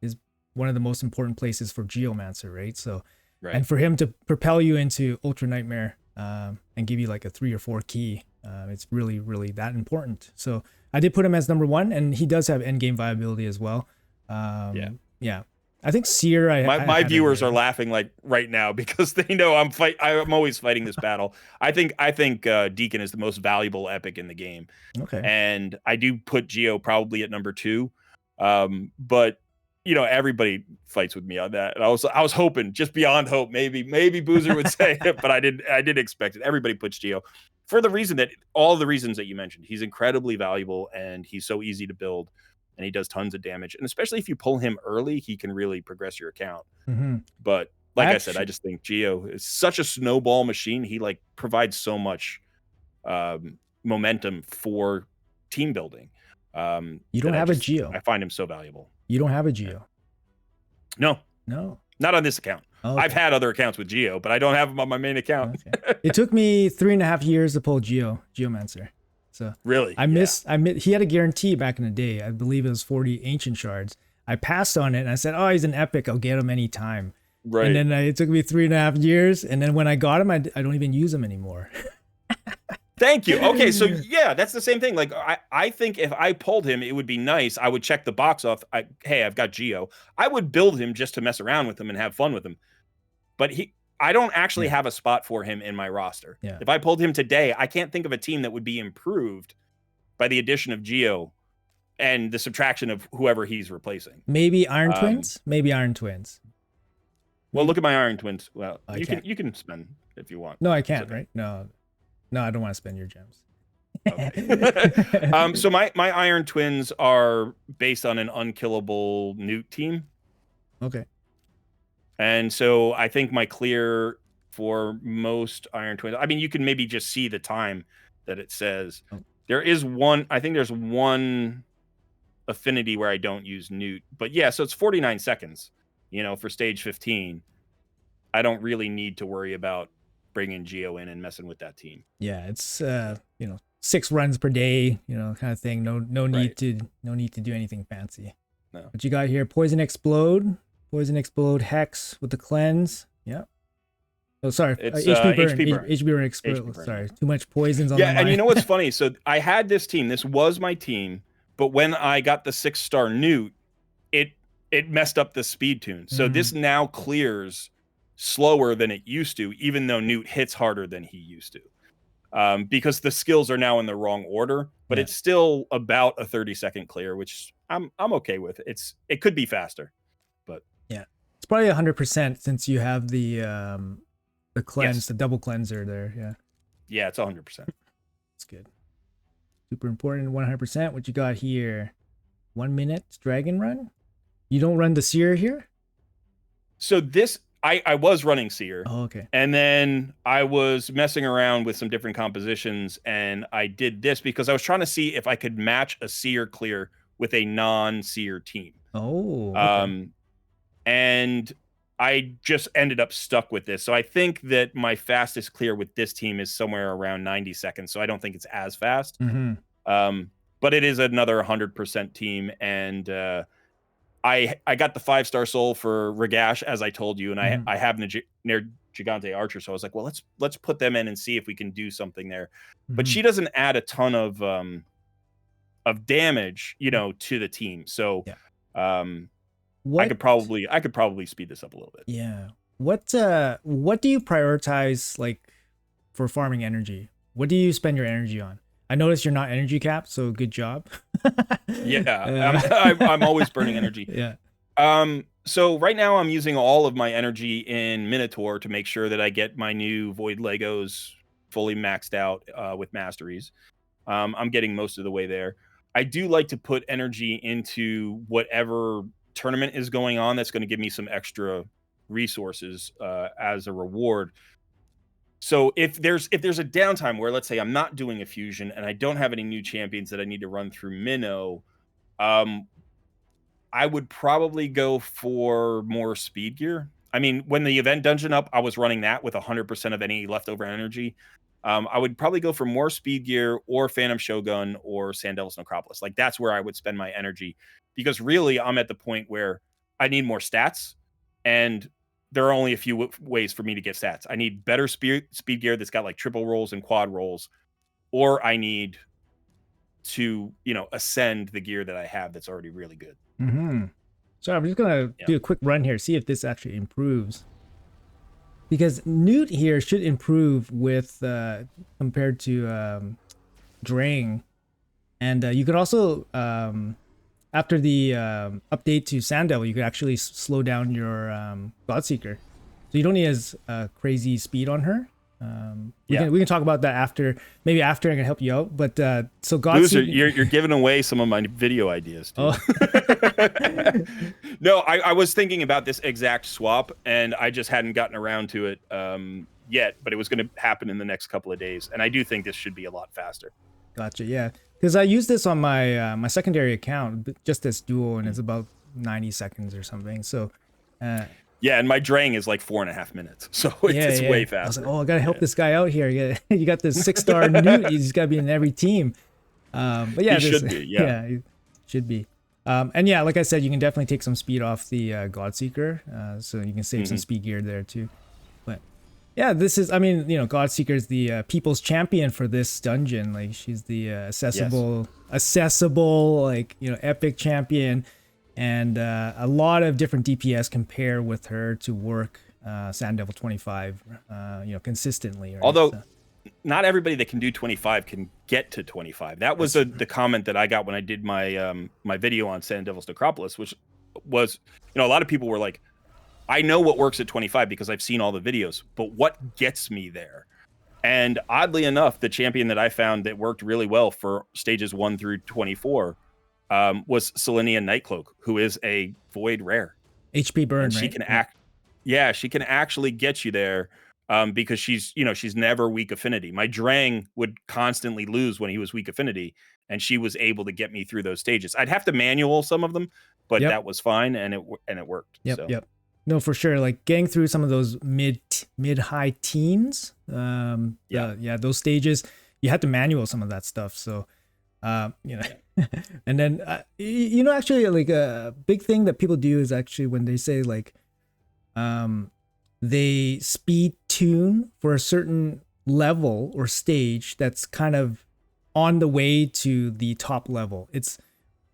is one of the most important places for Geomancer, right? So, and for him to propel you into Ultra Nightmare and give you like a 3 or 4 key, it's really, really that important. So I did put him as number 1, and he does have endgame viability as well. Yeah. I think Seer. My viewers are laughing like right now because they know I'm always fighting this battle. I think Deacon is the most valuable epic in the game. Okay. And I do put Geo probably at number 2. But everybody fights with me on that. And I was hoping, just beyond hope, maybe Boozer would say it, but I didn't expect it. Everybody puts Geo for all the reasons that you mentioned. He's incredibly valuable and he's so easy to build. And he does tons of damage. And especially if you pull him early, he can really progress your account. But like I said, I just think Geo is such a snowball machine. He like provides so much momentum for team building. You don't have a Geo. I find him so valuable. You don't have a Geo. No. Not on this account. Okay. I've had other accounts with Geo, but I don't have him on my main account. Okay. It took me 3.5 years to pull Geomancer. So really, he had a guarantee back in the day. I believe it was 40 ancient shards. I passed on it and I said, oh, he's an epic. I'll get him anytime. Right. And then it took me 3.5 years. And then when I got him, I don't even use him anymore. Thank you. Okay. So yeah, that's the same thing. Like I think if I pulled him, it would be nice. I would check the box off. Hey, I've got Geo. I would build him just to mess around with him and have fun with him. But I don't actually have a spot for him in my roster. Yeah. If I pulled him today, I can't think of a team that would be improved by the addition of Geo and the subtraction of whoever he's replacing. Maybe Iron Twins? Maybe Iron Twins. Well, look at my Iron Twins. Well, you can spend if you want. No, I can't, right? No, I don't want to spend your gems. Okay. So my Iron Twins are based on an unkillable Newt team. Okay. And so I think my clear for most Iron Twins, I mean, you can maybe just see the time that it says. There is one, I think there's one affinity where I don't use Newt. But yeah, so it's 49 seconds, for stage 15. I don't really need to worry about bringing Geo in and messing with that team. Yeah, it's, 6 runs per day, kind of thing. No need to do anything fancy. No. What you got here? Poison Explode, Hex with the cleanse. Yeah. Oh, sorry. It's HP burn. HP burn explode. Sorry, too much poisons on my mind. And you know what's funny? So I had this team. This was my team, but when I got the 6-star Newt, it messed up the speed tune. So this now clears slower than it used to, even though Newt hits harder than he used to. Because the skills are now in the wrong order, but it's still about a 30-second clear, which I'm okay with. It could be faster, but yeah, it's probably 100% since you have the cleanse, the double cleanser there. Yeah, it's 100%. It's good. Super important, 100%. What you got here? 1 minute dragon run? You don't run the seer here? So this, I was running seer. Oh, okay. And then I was messing around with some different compositions, and I did this because I was trying to see if I could match a seer clear with a non-seer team. Oh, okay. And I just ended up stuck with this. So I think that my fastest clear with this team is somewhere around 90 seconds. So I don't think it's as fast. Mm-hmm. But it is another 100% team, and I got the 5-star soul for Ragash, as I told you, and Mm-hmm. I have near Gigante Archer, so I was like, well, let's put them in and see if we can do something there. But Mm-hmm. she doesn't add a ton of damage, to the team. So Yeah. um, I What? could probably speed this up a little bit. Yeah. What do you prioritize like for farming energy? What do you spend your energy on? I notice you're not energy capped, so good job. Yeah, Uh, I'm always burning energy. yeah. So right now I'm using all of my energy in Minotaur to make sure that I get my new Void Legos fully maxed out with masteries. I'm getting most of the way there. I do like to put energy into whatever tournament is going on that's going to give me some extra resources as a reward. So if there's a downtime where, let's say, I'm not doing a fusion and I don't have any new champions that I need to run through Minnow, um, I would probably go for more speed gear. I mean, when the event dungeon up, I was running that with 100% of any leftover energy. I would probably go for more speed gear or Phantom Shogun or Sandel's Necropolis. Like, that's where I would spend my energy, because really I'm at the point where I need more stats, and there are only a few ways for me to get stats. I need better speed gear that's got like triple rolls and quad rolls, or I need to, ascend the gear that I have that's already really good. Mm-hmm. So I'm just gonna Yeah. do a quick run here, see if this actually improves. Because Newt here should improve with compared to Drang, and you could also after the update to Sand Devil, you could actually slow down your Godseeker, so you don't need as crazy speed on her. We can talk about that after. Maybe after I can help you out. But so Loser, Godseeker, you're giving away some of my video ideas, dude. oh. No, I was thinking about this exact swap, and I just hadn't gotten around to it yet, but it was going to happen in the next couple of days, and I do think this should be a lot faster. Gotcha. Yeah, because I use this on my my secondary account, just this duo, and it's about 90 seconds or something. So. Yeah, and my Drang is like 4.5 minutes, so it's way faster. I was like, oh, I gotta help this guy out here. You got this 6-star Newt. He's gotta be in every team. But yeah, he should be. Yeah, he should be. And yeah, like I said, you can definitely take some speed off the Godseeker, so you can save some speed gear there too. But yeah, this is, I mean, Godseeker is the people's champion for this dungeon. Like, she's the accessible, like, epic champion. And a lot of different DPS compare with her to work Sand Devil 25, consistently. Right? Although not everybody that can do 25 can get to 25. That was the comment that I got when I did my my video on Sand Devil's Necropolis, which was, a lot of people were like, I know what works at 25 because I've seen all the videos, but what gets me there? And oddly enough, the champion that I found that worked really well for stages 1 through 24 was Selenia Nightcloak, who is a void rare. HP burn, and she right? she can actually get you there because she's never weak affinity. My Drang would constantly lose when he was weak affinity, and she was able to get me through those stages. I'd have to manual some of them, but that was fine, and it worked. Yep. No, for sure. Like getting through some of those mid high teens, those stages, you had to manual some of that stuff. So, and then actually, like a big thing that people do is actually when they say like, they speed tune for a certain level or stage that's kind of on the way to the top level. It's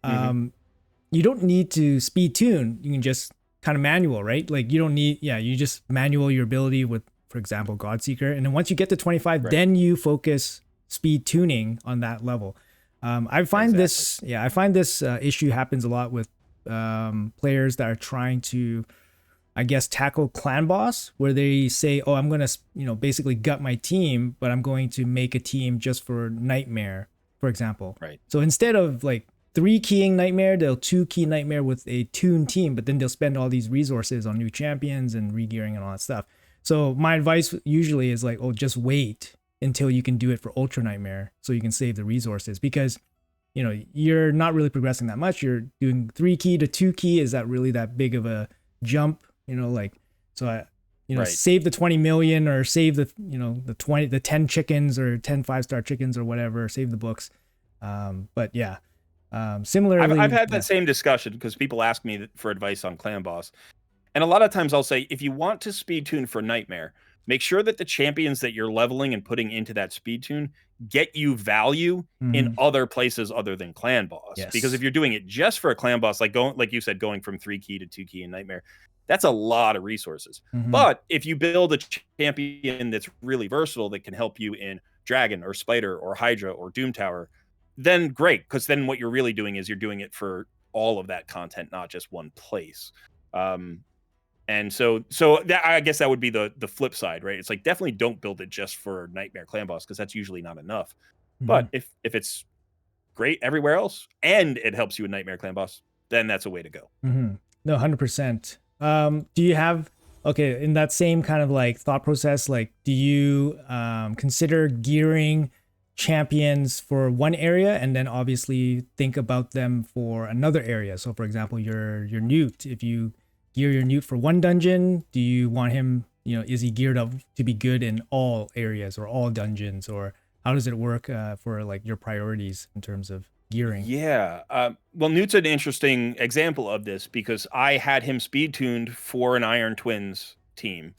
you don't need to speed tune. You can just kind of manual, right? Like you don't need, you just manual your ability with, for example, Godseeker. And then once you get to 25, then you focus speed tuning on that level. I find this issue happens a lot with players that are trying to, I guess, tackle clan boss, where they say, oh, I'm going to, basically gut my team, but I'm going to make a team just for Nightmare, for example. Right. So instead of like 3 keying Nightmare, they'll 2 key Nightmare with a tuned team, but then they'll spend all these resources on new champions and regearing and all that stuff. So my advice usually is like, oh, just wait until you can do it for Ultra Nightmare so you can save the resources, because you know, you're not really progressing that much. You're doing 3 key to 2 key. Is that really that big of a jump? You know, like, so I, you know, Right. save the 20 million or save the, you know, the 10 chickens or 10 5-star chickens or whatever, save the books. But yeah, similarly, I've had that same discussion because people ask me for advice on Clan Boss. And a lot of times I'll say, if you want to speed tune for Nightmare, make sure that the champions that you're leveling and putting into that speed tune get you value in other places other than Clan Boss. Yes. Because if you're doing it just for a Clan Boss, like you said, going from 3 key to 2 key in Nightmare, that's a lot of resources. But if you build a champion that's really versatile that can help you in Dragon or Spider or Hydra or Doom Tower, then great. Because then what you're really doing is you're doing it for all of that content, not just one place. And so that, I guess that would be the flip side, right? It's like, definitely don't build it just for Nightmare Clan Boss, because that's usually not enough. But if it's great everywhere else and it helps you in Nightmare Clan Boss, then that's a way to go. No, 100%. Do you have, okay, in that same kind of like thought process, like, do you consider gearing champions for one area and then obviously think about them for another area? So for example, your Newt, if you gear your Newt for one dungeon, do you want him, you know, is he geared up to be good in all areas or all dungeons, or how does it work for like your priorities in terms of gearing? Yeah. Well, Newt's an interesting example of this because I had him speed tuned for an Iron Twins team,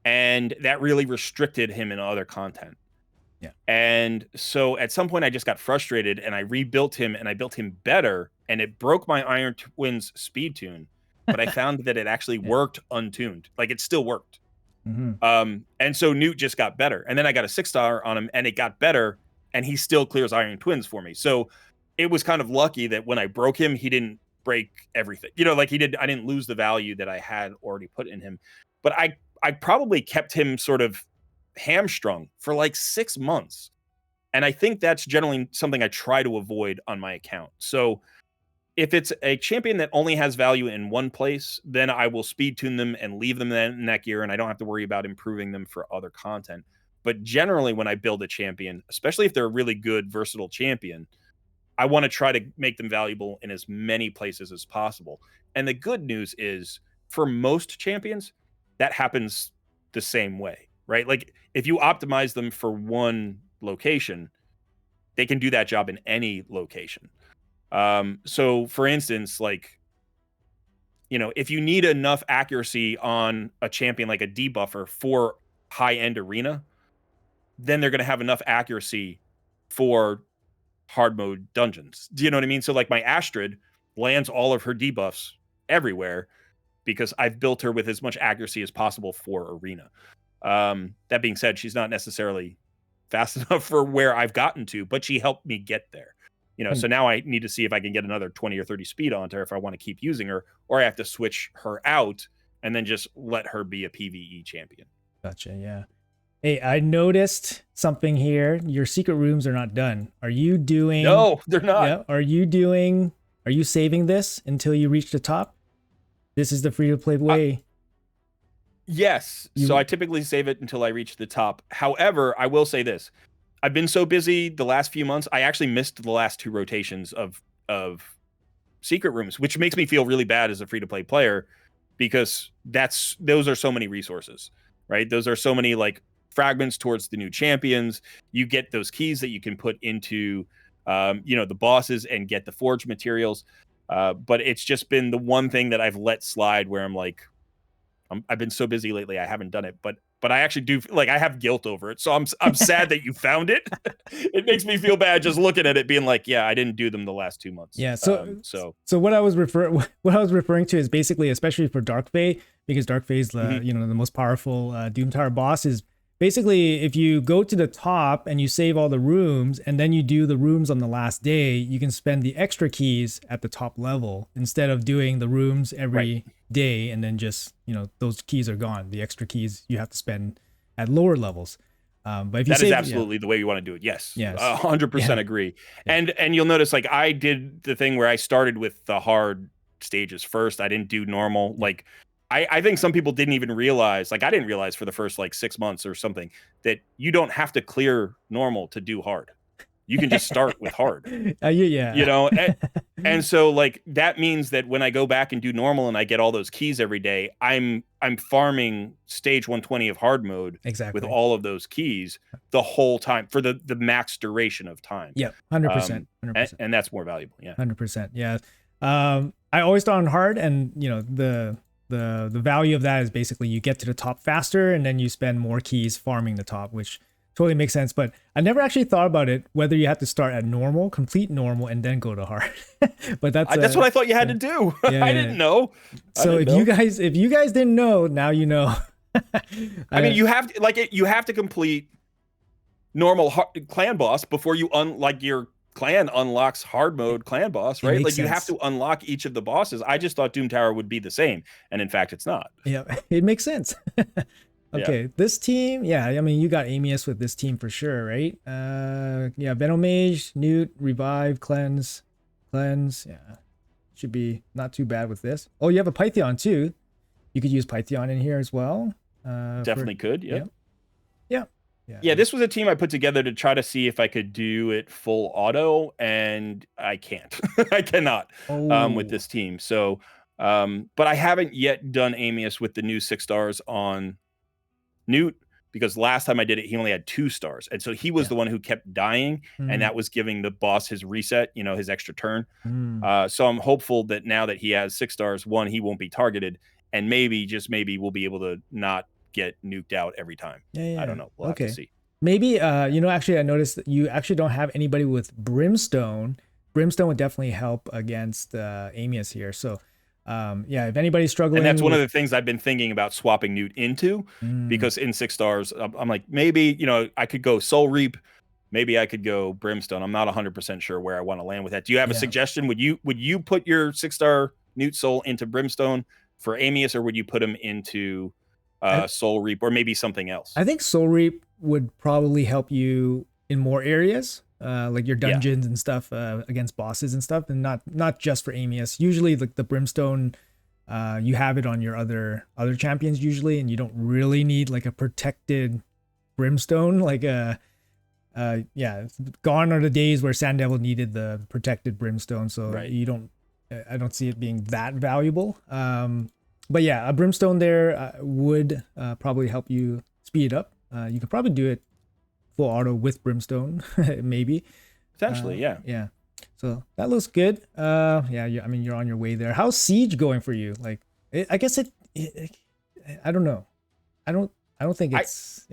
and that really restricted him in other content. Yeah. And so at some point I just got frustrated and I rebuilt him and I built him better, and it broke my Iron Twins speed tune, but I found that it actually worked untuned. Like, it still worked. And so Newt just got better. And then I got a 6-star on him and it got better, and he still clears Iron Twins for me. So it was kind of lucky that when I broke him, he didn't break everything. You know, like I didn't lose the value that I had already put in him. But I probably kept him sort of hamstrung for like 6 months. And I think that's generally something I try to avoid on my account. So if it's a champion that only has value in one place, then I will speed tune them and leave them in that gear, and I don't have to worry about improving them for other content. But generally, when I build a champion, especially if they're a really good, versatile champion, I want to try to make them valuable in as many places as possible. And the good news is, for most champions, that happens the same way, right? Like, if you optimize them for one location, they can do that job in any location. So for instance, like, you know, if you need enough accuracy on a champion like a debuffer for high-end arena, then they're going to have enough accuracy for hard mode dungeons. Do you know what I mean? So like, my Astrid lands all of her debuffs everywhere because I've built her with as much accuracy as possible for arena. That being said, she's not necessarily fast enough for where I've gotten to, but she helped me get there. You know, so now I need to see if I can get another 20 or 30 speed onto her if I want to keep using her, or I have to switch her out and then just let her be a PvE champion. Gotcha. Yeah. Hey, I noticed something here. Your secret rooms are not done. Are you doing? No, they're not. Yeah. Are you saving this until you reach the top? This is the free to play way. Yes. So I typically save it until I reach the top. However, I will say this. I've been so busy the last few months, I actually missed the last 2 rotations of secret rooms, which makes me feel really bad as a free-to-play player, because those are so many resources, right? Those are so many like fragments towards the new champions. You get those keys that you can put into you know, the bosses and get the forge materials. But it's just been the one thing that I've let slide, where I'm like, I've been so busy lately, I haven't done it. But I actually do, like, I have guilt over it. So I'm sad that you found it. It makes me feel bad just looking at it, being like, yeah, I didn't do them the last 2 months. Yeah. So what I was referring to is basically, especially for Dark Fae, because Dark Fae is you know, the most powerful Doom Tower boss, is basically, if you go to the top and you save all the rooms and then you do the rooms on the last day, you can spend the extra keys at the top level instead of doing the rooms every day and then just, you know, those keys are gone. The extra keys you have to spend at lower levels. But if you That is save, absolutely the way you want to do it. Yes, yes, 100% agree. Yeah. And you'll notice, like, I did the thing where I started with the hard stages first. I didn't do normal. Yeah. Like, I think some people didn't even realize, like, I didn't realize for the first like 6 months or something, that you don't have to clear normal to do hard. You can just start with hard. Yeah. You know, and so like that means that when I go back and do normal and I get all those keys every day, I'm farming stage 120 of hard mode with Exactly. all of those keys the whole time for the max duration of time. Yeah, 100%. 100%. And that's more valuable. Yeah. 100%. Yeah. I always thought on hard, and the value of that is basically you get to the top faster and then you spend more keys farming the top, which totally makes sense. But I never actually thought about it, whether you have to start at normal, complete normal, and then go to hard. But that's what I thought you had to do. I didn't know. So if you guys didn't know, now you know. I mean, you have to complete normal clan boss before you your clan unlocks hard mode clan boss, right? Like, you have to unlock each of the bosses. I just thought Doom Tower would be the same, and in fact it's not. Yeah, it makes sense. Okay, this team, yeah, I mean, you got Amius with this team for sure, right? Yeah, Venomage, Newt, Revive, Cleanse, yeah. Should be not too bad with this. Oh, you have a Pytheon too. You could use Pytheon in here as well. Definitely could, yeah. Yeah, this was a team I put together to try to see if I could do it full auto, and I can't. I cannot with this team. So, but I haven't yet done Amius with the new 6 stars on Newt, because last time I did it, he only had 2 stars. And so he was the one who kept dying, and that was giving the boss his reset, his extra turn. So I'm hopeful that now that he has 6 stars, one, he won't be targeted, and maybe, just maybe, we'll be able to not get nuked out every time. I don't know. We'll have to see. Maybe, actually, I noticed that you actually don't have anybody with Brimstone. Brimstone would definitely help against Amius here. So, if anybody's struggling. And that's one of the things I've been thinking about swapping Newt into, because in 6 stars, I'm like, maybe, I could go Soul Reap. Maybe I could go Brimstone. I'm not 100% sure where I want to land with that. Do you have a suggestion? Would you put your 6-star Newt Soul into Brimstone for Amius, or would you put him into Soul Reap, or maybe something else? I think Soul Reap would probably help you in more areas, like your dungeons and stuff, against bosses and stuff, and not just for Amius. Usually, like the Brimstone, you have it on your other champions usually, and you don't really need like a protected Brimstone. Like gone are the days where Sand Devil needed the protected Brimstone, so I don't see it being that valuable. But yeah, a Brimstone there would probably help you speed up. You could probably do it full auto with Brimstone, maybe. Potentially, yeah. Yeah. So that looks good. I mean, you're on your way there. How's Siege going for you? Like, I guess I don't know. I don't think it's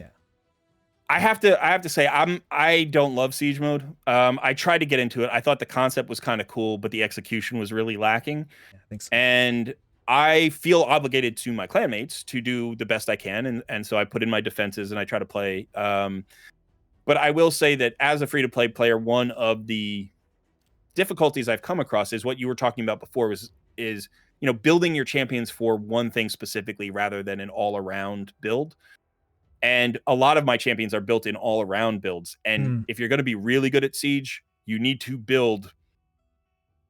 I have to say I don't love Siege mode. I tried to get into it. I thought the concept was kind of cool, but the execution was really lacking. Yeah, I think so. And I feel obligated to my clanmates to do the best I can, and so I put in my defenses and I try to play. But I will say that as a free-to-play player, one of the difficulties I've come across is what you were talking about before, is building your champions for one thing specifically rather than an all-around build. And a lot of my champions are built in all-around builds. And if you're going to be really good at Siege, you need to build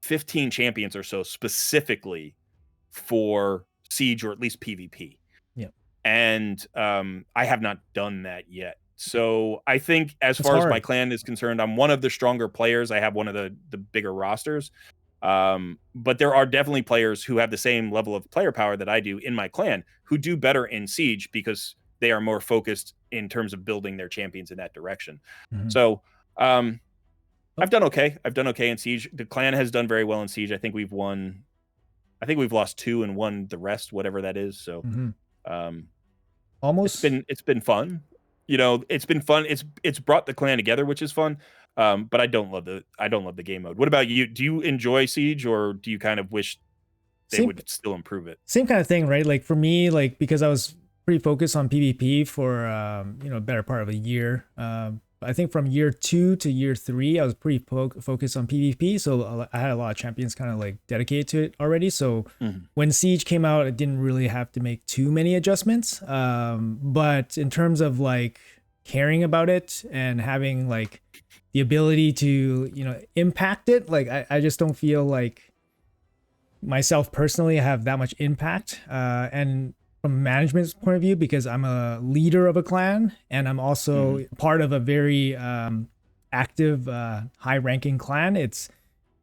15 champions or so specifically for Siege, or at least PvP. Yeah. And I have not done that yet. So I think as far as my clan is concerned, I'm one of the stronger players. I have one of the bigger rosters. But there are definitely players who have the same level of player power that I do in my clan who do better in Siege because they are more focused in terms of building their champions in that direction. So I've done okay. I've done okay in Siege. The clan has done very well in Siege. I think we've lost 2 and won the rest, whatever that is. So almost it's been fun. It's been fun. It's brought the clan together, which is fun. But I don't love the game mode. What about you? Do you enjoy Siege, or do you kind of wish they would still improve it? Same kind of thing, right? Like for me, like because I was pretty focused on PvP for a better part of a year. I think from year 2 to year 3, I was pretty focused on PvP. So I had a lot of champions kind of like dedicated to it already. So when Siege came out, I didn't really have to make too many adjustments. But in terms of like caring about it and having like the ability to, impact it. Like I just don't feel like myself personally have that much impact. And from a management's point of view, because I'm a leader of a clan and I'm also part of a very active, high-ranking clan.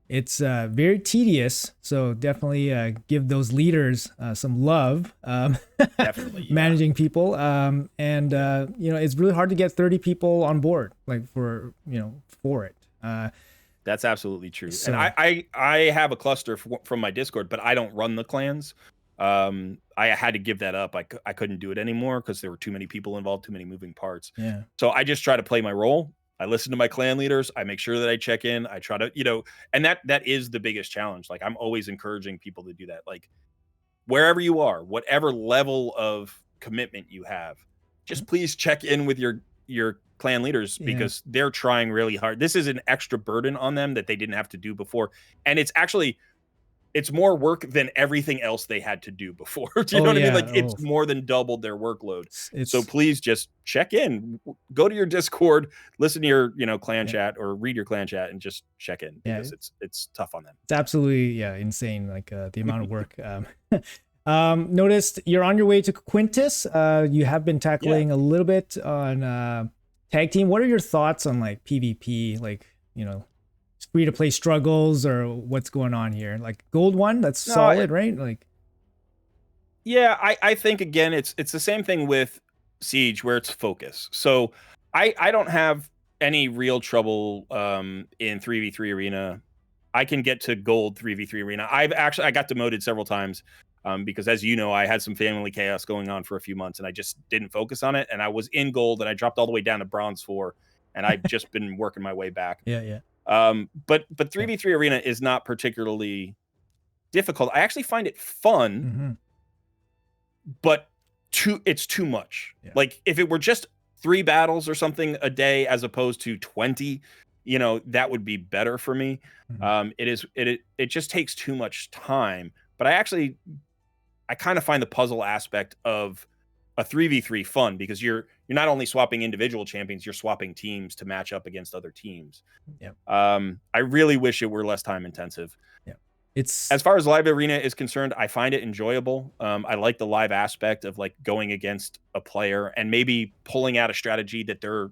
It's very tedious, so definitely give those leaders some love. Definitely, yeah. Managing people, and it's really hard to get 30 people on board, like for it. That's absolutely true. So- And I have a cluster from my Discord, but I don't run the clans. I had to give that up. I couldn't do it anymore because there were too many people involved, too many moving parts. Yeah. So I just try to play my role. I listen to my clan leaders. I make sure that I check in. I try to, and that is the biggest challenge. Like I'm always encouraging people to do that. Like wherever you are, whatever level of commitment you have, just please check in with your clan leaders because they're trying really hard. This is an extra burden on them that they didn't have to do before. And it's more work than everything else they had to do before. Do you know what I mean? Like it's more than doubled their workload. So please just check in, go to your Discord, listen to your, clan chat or read your clan chat and just check in because it's tough on them. It's absolutely, insane. Like the amount of work. Noticed you're on your way to Quintus. You have been tackling a little bit on tag team. What are your thoughts on like PvP? Like, free to play struggles or what's going on here? Like gold one, that's solid, right? Like, yeah, I think again, it's the same thing with Siege where it's focus. So I don't have any real trouble in 3v3 arena. I can get to gold 3v3 arena. I got demoted several times because as you know, I had some family chaos going on for a few months and I just didn't focus on it. And I was in gold and I dropped all the way down to bronze 4 and I've just been working my way back. Yeah. But 3v3 arena is not particularly difficult. I actually find it fun, but it's too much. Yeah. Like if it were just 3 battles or something a day as opposed to 20, that would be better for me. It just takes too much time. But I kind of find the puzzle aspect of a 3v3 fun because you're not only swapping individual champions, you're swapping teams to match up against other teams. Yeah. I really wish it were less time intensive. Yeah. It's as far as live arena is concerned, I find it enjoyable. I like the live aspect of like going against a player and maybe pulling out a strategy that they're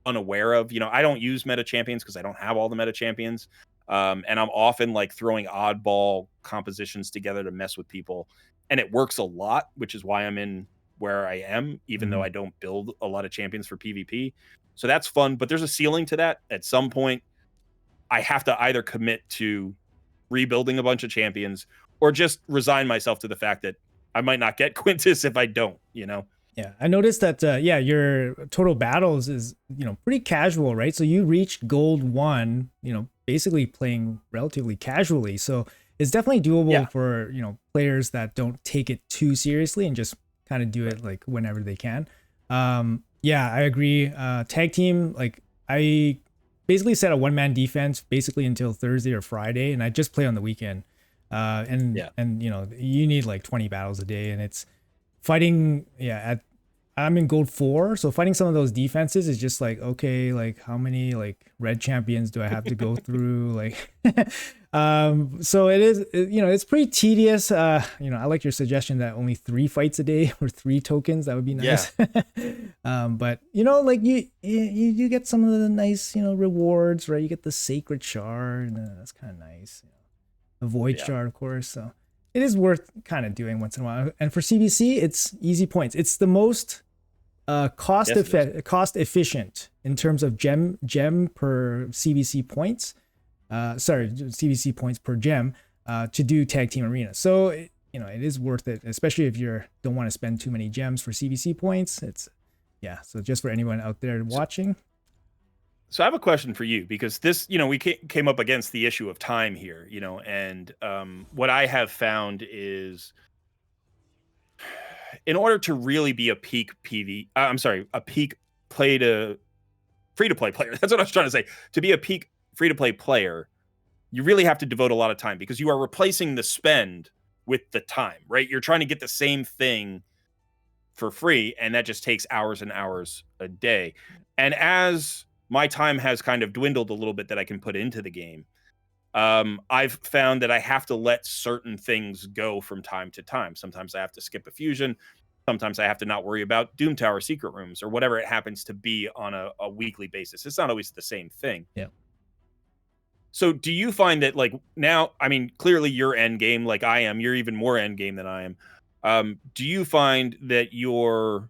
unaware of. I don't use meta champions because I don't have all the meta champions. And I'm often like throwing oddball compositions together to mess with people. And it works a lot, which is why I'm in where I am, even though I don't build a lot of champions for PvP. So that's fun, but there's a ceiling to that. At some point, I have to either commit to rebuilding a bunch of champions or just resign myself to the fact that I might not get Quintus if I don't, Yeah, I noticed that, your total battles is, pretty casual, right? So you reached gold 1, basically playing relatively casually. So it's definitely doable for, players that don't take it too seriously and just kind of do it like whenever they can. Yeah, I agree. Tag team, like I basically set a 1-man defense basically until Thursday or Friday, and I just play on the weekend. And you need like 20 battles a day, and it's fighting. I'm in gold 4, so fighting some of those defenses is just like, okay, like how many like red champions do I have to go through? Like, so it is, it's pretty tedious. I like your suggestion that only 3 fights a day or 3 tokens. That would be nice. Yeah. But like you get some of the nice, rewards, right? You get the sacred shard. That's kind of nice. The void shard, of course. So it is worth kind of doing once in a while. And for CBC, it's easy points. It's the most cost efficient in terms of gem per CBC points. CBC points per gem to do tag team arena. So it is worth it, especially if you don't want to spend too many gems for CBC points. So just for anyone out there watching. So I have a question for you because this, we came up against the issue of time here, and what I have found is in order to really be a peak a peak free to play player. That's what I was trying to say. To be a peak free to play player, you really have to devote a lot of time because you are replacing the spend with the time, right? You're trying to get the same thing for free, and that just takes hours and hours a day. And as my time has kind of dwindled a little bit that I can put into the game, I've found that I have to let certain things go from time to time. Sometimes I have to skip a fusion. Sometimes I have to not worry about Doom Tower secret rooms or whatever it happens to be on a weekly basis. It's not always the same thing. Yeah. So do you find that, like, now, I mean, clearly you're end game like I am. You're even more end game than I am. Do you find that your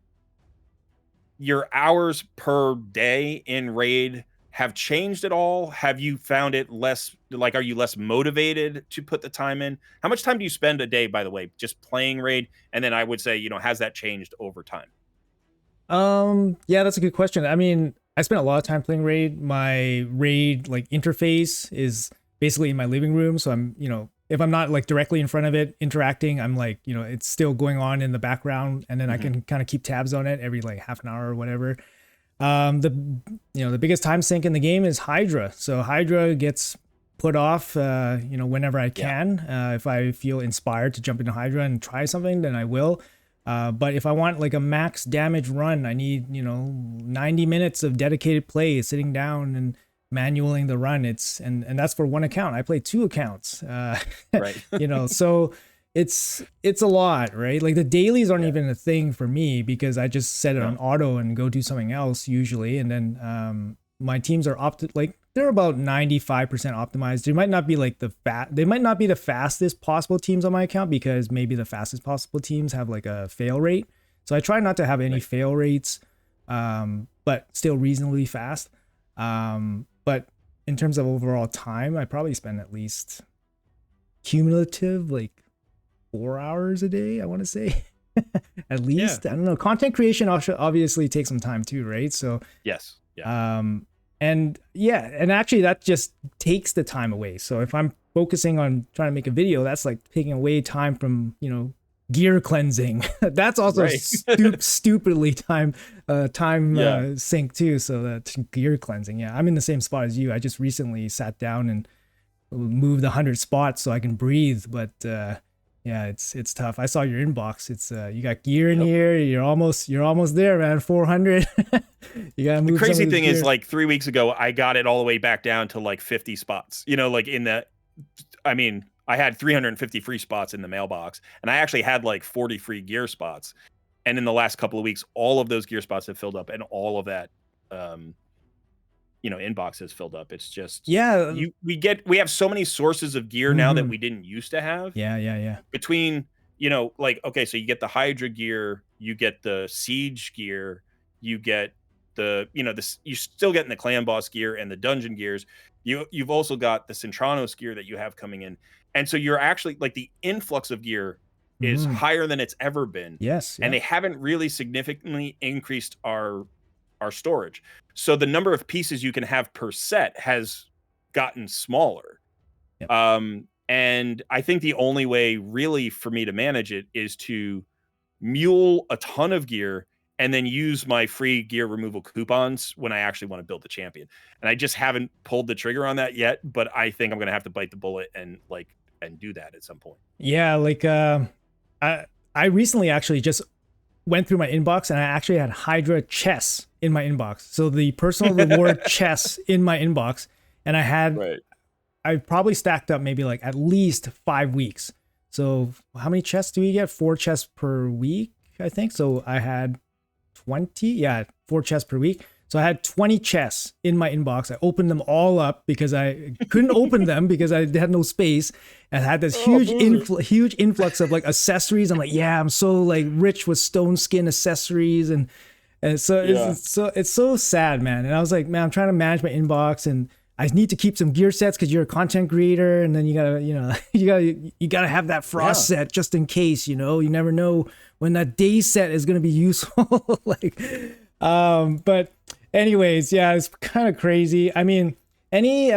hours per day in raid have changed at all? Have you found it less, like, are you less motivated to put the time in? How much time do you spend a day, by the way, just playing raid? And then I would say, you know, has that changed over time? Yeah, that's a good question. I mean, I spent a lot of time playing raid. My raid like interface is basically in my living room, so I'm, you know, if I'm not like directly in front of it interacting, I'm like, you know, it's still going on in the background, and then I can kind of keep tabs on it every like half an hour or whatever. The biggest time sink in the game is Hydra. So Hydra gets put off, whenever I can. If I feel inspired to jump into Hydra and try something, then I will. But if I want like a max damage run, I need, 90 minutes of dedicated play, sitting down and manualing the run. And that's for one account. I play 2 accounts, Right. So it's a lot, right? Like the dailies aren't even a thing for me because I just set it on auto and go do something else usually. And then, my teams are they're about 95% optimized. They might not be like they might not be the fastest possible teams on my account because maybe the fastest possible teams have like a fail rate. So I try not to have any fail rates, but still reasonably fast. But in terms of overall time, I probably spend at least cumulative like 4 hours a day, I want to say. At least. I don't know. Content creation obviously takes some time too, right? So yes. Yeah. And actually that just takes the time away. So if I'm focusing on trying to make a video, that's like taking away time from, gear cleansing. That's also stupidly time sink too. So that's gear cleansing. Yeah, I'm in the same spot as you. I just recently sat down and moved 100 spots so I can breathe. But it's tough. I saw your inbox. It's you got gear in here. You're almost there, man. 400. You gotta move. The crazy thing is, like 3 weeks ago, I got it all the way back down to like 50 spots. I had 350 free spots in the mailbox, and I actually had like 40 free gear spots. And in the last couple of weeks, all of those gear spots have filled up, and all of that, inbox has filled up. It's just we have so many sources of gear now that we didn't used to have. Yeah. Between so you get the Hydra gear, you get the Siege gear, you get you're still getting the Clan Boss gear and the dungeon gears. You've also got the Centranos gear that you have coming in. And so you're actually like the influx of gear is higher than it's ever been. Yes. And they haven't really significantly increased our storage. So the number of pieces you can have per set has gotten smaller. Yep. And I think the only way really for me to manage it is to mule a ton of gear and then use my free gear removal coupons when I actually want to build the champion. And I just haven't pulled the trigger on that yet, but I think I'm going to have to bite the bullet and do that at some point. Yeah. I recently actually just went through my inbox and I actually had Hydra chests in my inbox. So the personal reward chests in my inbox, and I probably stacked up maybe like at least 5 weeks. So how many chests do we get? 4 chests per week, I think. So I had 4 chests per week. So I had 20 chests in my inbox. I opened them all up because I couldn't open them because I had no space. And I had this huge influx of like accessories. I'm like, I'm so like rich with stone skin accessories, and so it's so sad, man. And I was like, man, I'm trying to manage my inbox, and I need to keep some gear sets because you're a content creator, and then you gotta have that frost set just in case. You never know when that day set is gonna be useful. But anyways, it's kind of crazy. I mean, any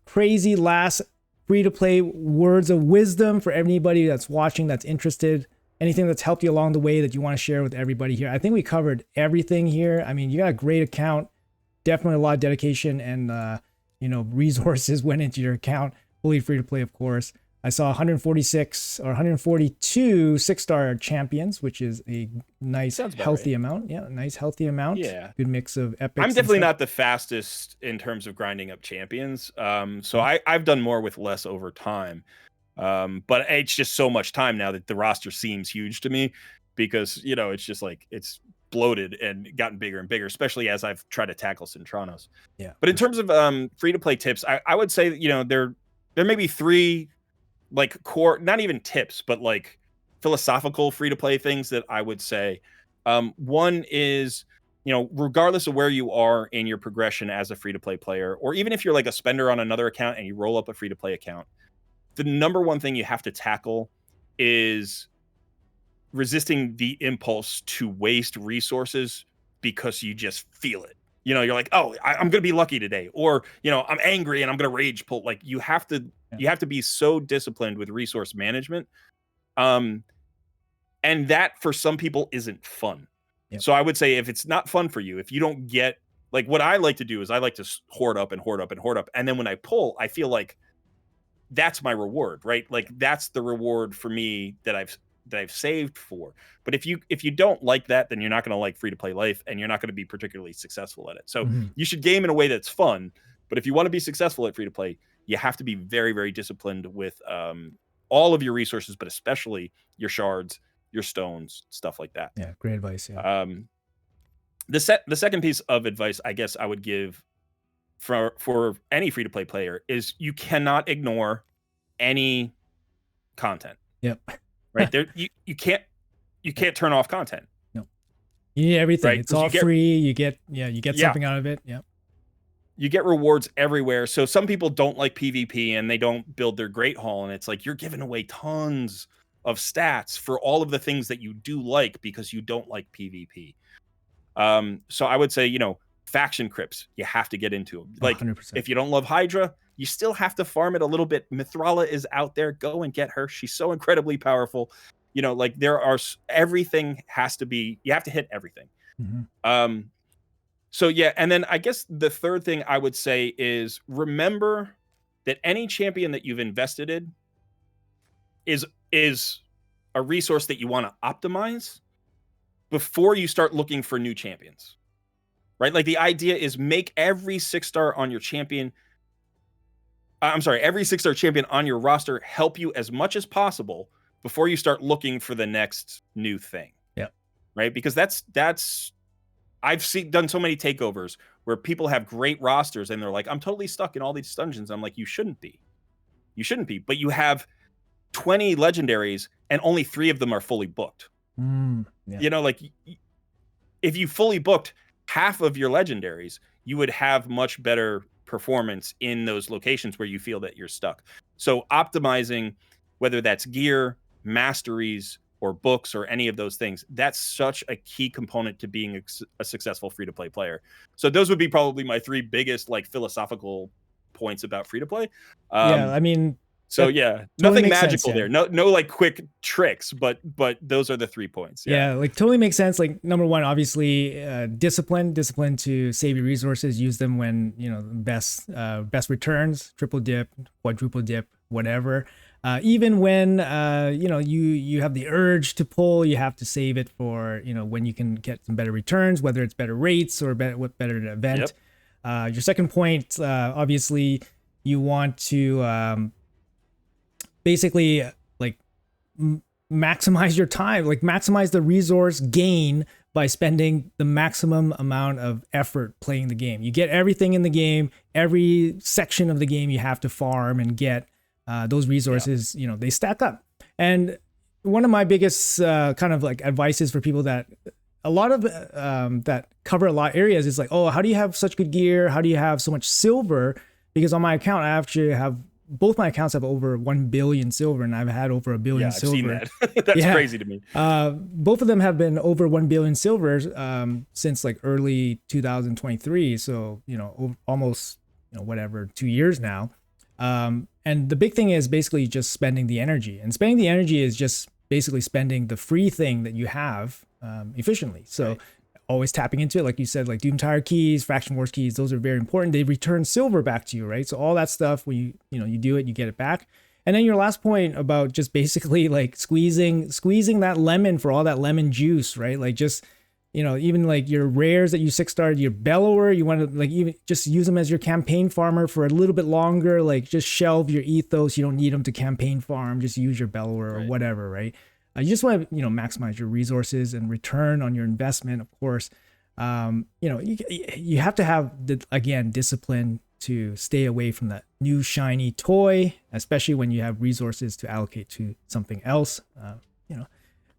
crazy last free-to-play words of wisdom for anybody that's watching, that's interested? Anything that's helped you along the way that you want to share with everybody here? I think we covered everything here. I mean, you got a great account, definitely a lot of dedication and resources went into your account. Fully free to play, of course. I saw 146 or 142 6-star champions, which is a nice healthy amount. Yeah, nice healthy amount. Yeah, good mix of epics. I'm definitely not the fastest in terms of grinding up champions. So I've done more with less over time. But it's just so much time now that the roster seems huge to me, because it's just like it's bloated and gotten bigger and bigger, especially as I've tried to tackle Centranos. Yeah. But in terms of free to play tips, I would say there may be three like core, not even tips, but like philosophical free to play things that I would say. One is, regardless of where you are in your progression as a free to play player, or even if you're like a spender on another account and you roll up a free to play account, the number one thing you have to tackle is resisting the impulse to waste resources because you just feel it. You're like, oh, I'm going to be lucky today, or I'm angry and I'm going to rage pull. Like you have to be so disciplined with resource management, and that for some people isn't fun. Yep. So I would say if it's not fun for you, if you don't get, like, what I like to do is I like to hoard up and hoard up and hoard up, and then when I pull, I feel like that's my reward, right? Like that's the reward for me that I've saved for. But if you don't like that, then you're not going to like free to play life, and you're not going to be particularly successful at it. So you should game in a way that's fun. But if you want to be successful at free to play, you have to be very, very disciplined with all of your resources, but especially your shards, your stones, stuff like that. Yeah, great advice. Yeah. The second piece of advice I guess I would give for any free to play player is you cannot ignore any content. Yep. Right there, you can't turn off content. No, you need everything. Right? It's all free. You get something out of it. Yeah. You get rewards everywhere. So some people don't like PvP and they don't build their Great Hall, and it's like you're giving away tons of stats for all of the things that you do like because you don't like PvP. So I would say, faction crypts, you have to get into them. Like 100%. If you don't love Hydra, you still have to farm it a little bit. Mithrala is out there. Go and get her. She's so incredibly powerful. Like everything has to be, you have to hit everything. So yeah. And then I guess the third thing I would say is remember that any champion that you've invested in is a resource that you want to optimize before you start looking for new champions, right? Like the idea is make every 6-star on your champion. Every 6-star champion on your roster help you as much as possible before you start looking for the next new thing. Yeah. Right. Because that's I've done so many takeovers where people have great rosters and they're like, I'm totally stuck in all these dungeons. I'm like, you shouldn't be, but you have 20 legendaries and only 3 of them are fully booked. Yeah. Like if you fully booked half of your legendaries, you would have much better performance in those locations where you feel that you're stuck. So optimizing, whether that's gear, masteries, or books, or any of those things, that's such a key component to being a successful free-to-play player. So those would be probably my 3 biggest like philosophical points about free-to-play. Yeah, I mean, so yeah, totally nothing magical sense, there. No like quick tricks, but those are the 3 points. Yeah, like totally makes sense. Like number one, obviously, discipline to save your resources, use them when best returns, triple dip, quadruple dip, whatever. Even when you have the urge to pull, you have to save it for when you can get some better returns, whether it's better rates or better event. Yep. Your second point, obviously, you want to basically like maximize your time, like maximize the resource gain by spending the maximum amount of effort playing the game. You get everything in the game, every section of the game you have to farm and get those resources. Yeah. They stack up. And one of my biggest kind of like advices for people that a lot of that cover a lot of areas is like, oh, how do you have such good gear? How do you have so much silver? Because on my account, I actually have both my accounts have over 1 billion silver, and I've had over 1 billion silver. Yeah, I've seen that. That's crazy to me. Both of them have been over 1 billion silver since like early 2023. So, almost, whatever, 2 years now. And the big thing is basically just spending the energy. And spending the energy is just basically spending the free thing that you have efficiently. So right. Always tapping into it, like you said, like Doomtire keys, Faction Wars keys, those are very important. They return silver back to you, right? So all that stuff, when you do it, you get it back. And then your last point about just basically like squeezing that lemon for all that lemon juice, right? Like just, you know, even like your rares that you 6-starred, your bellower, you want to like even just use them as your campaign farmer for a little bit longer. Like just shelve your ethos. You don't need them to campaign farm. Just use your bellower or whatever, right? You just want to, you know, maximize your resources and return on your investment, of course. You know, you have to have again discipline to stay away from that new shiny toy, especially when you have resources to allocate to something else. You know,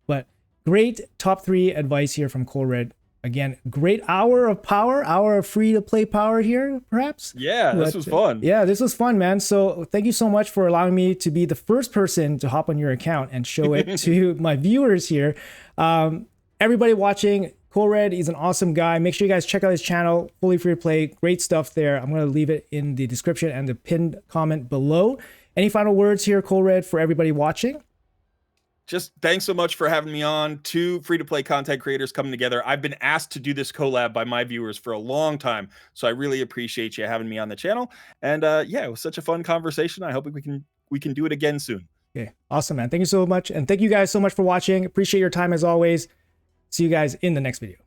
but great top 3 advice here from Colred. Again, great hour of free to play power here, perhaps. Yeah, this was fun. Yeah, this was fun, man. So thank you so much for allowing me to be the first person to hop on your account and show it to my viewers here. Everybody watching, Colred, he's an awesome guy. Make sure you guys check out his channel, fully free to play. Great stuff there. I'm going to leave it in the description and the pinned comment below. Any final words here, Colred, for everybody watching? Just thanks so much for having me on. 2 free-to-play content creators coming together. I've been asked to do this collab by my viewers for a long time, so I really appreciate you having me on the channel. And yeah, it was such a fun conversation. I hope we can do it again soon. Okay, awesome, man. Thank you so much, and thank you guys so much for watching. Appreciate your time as always. See you guys in the next video.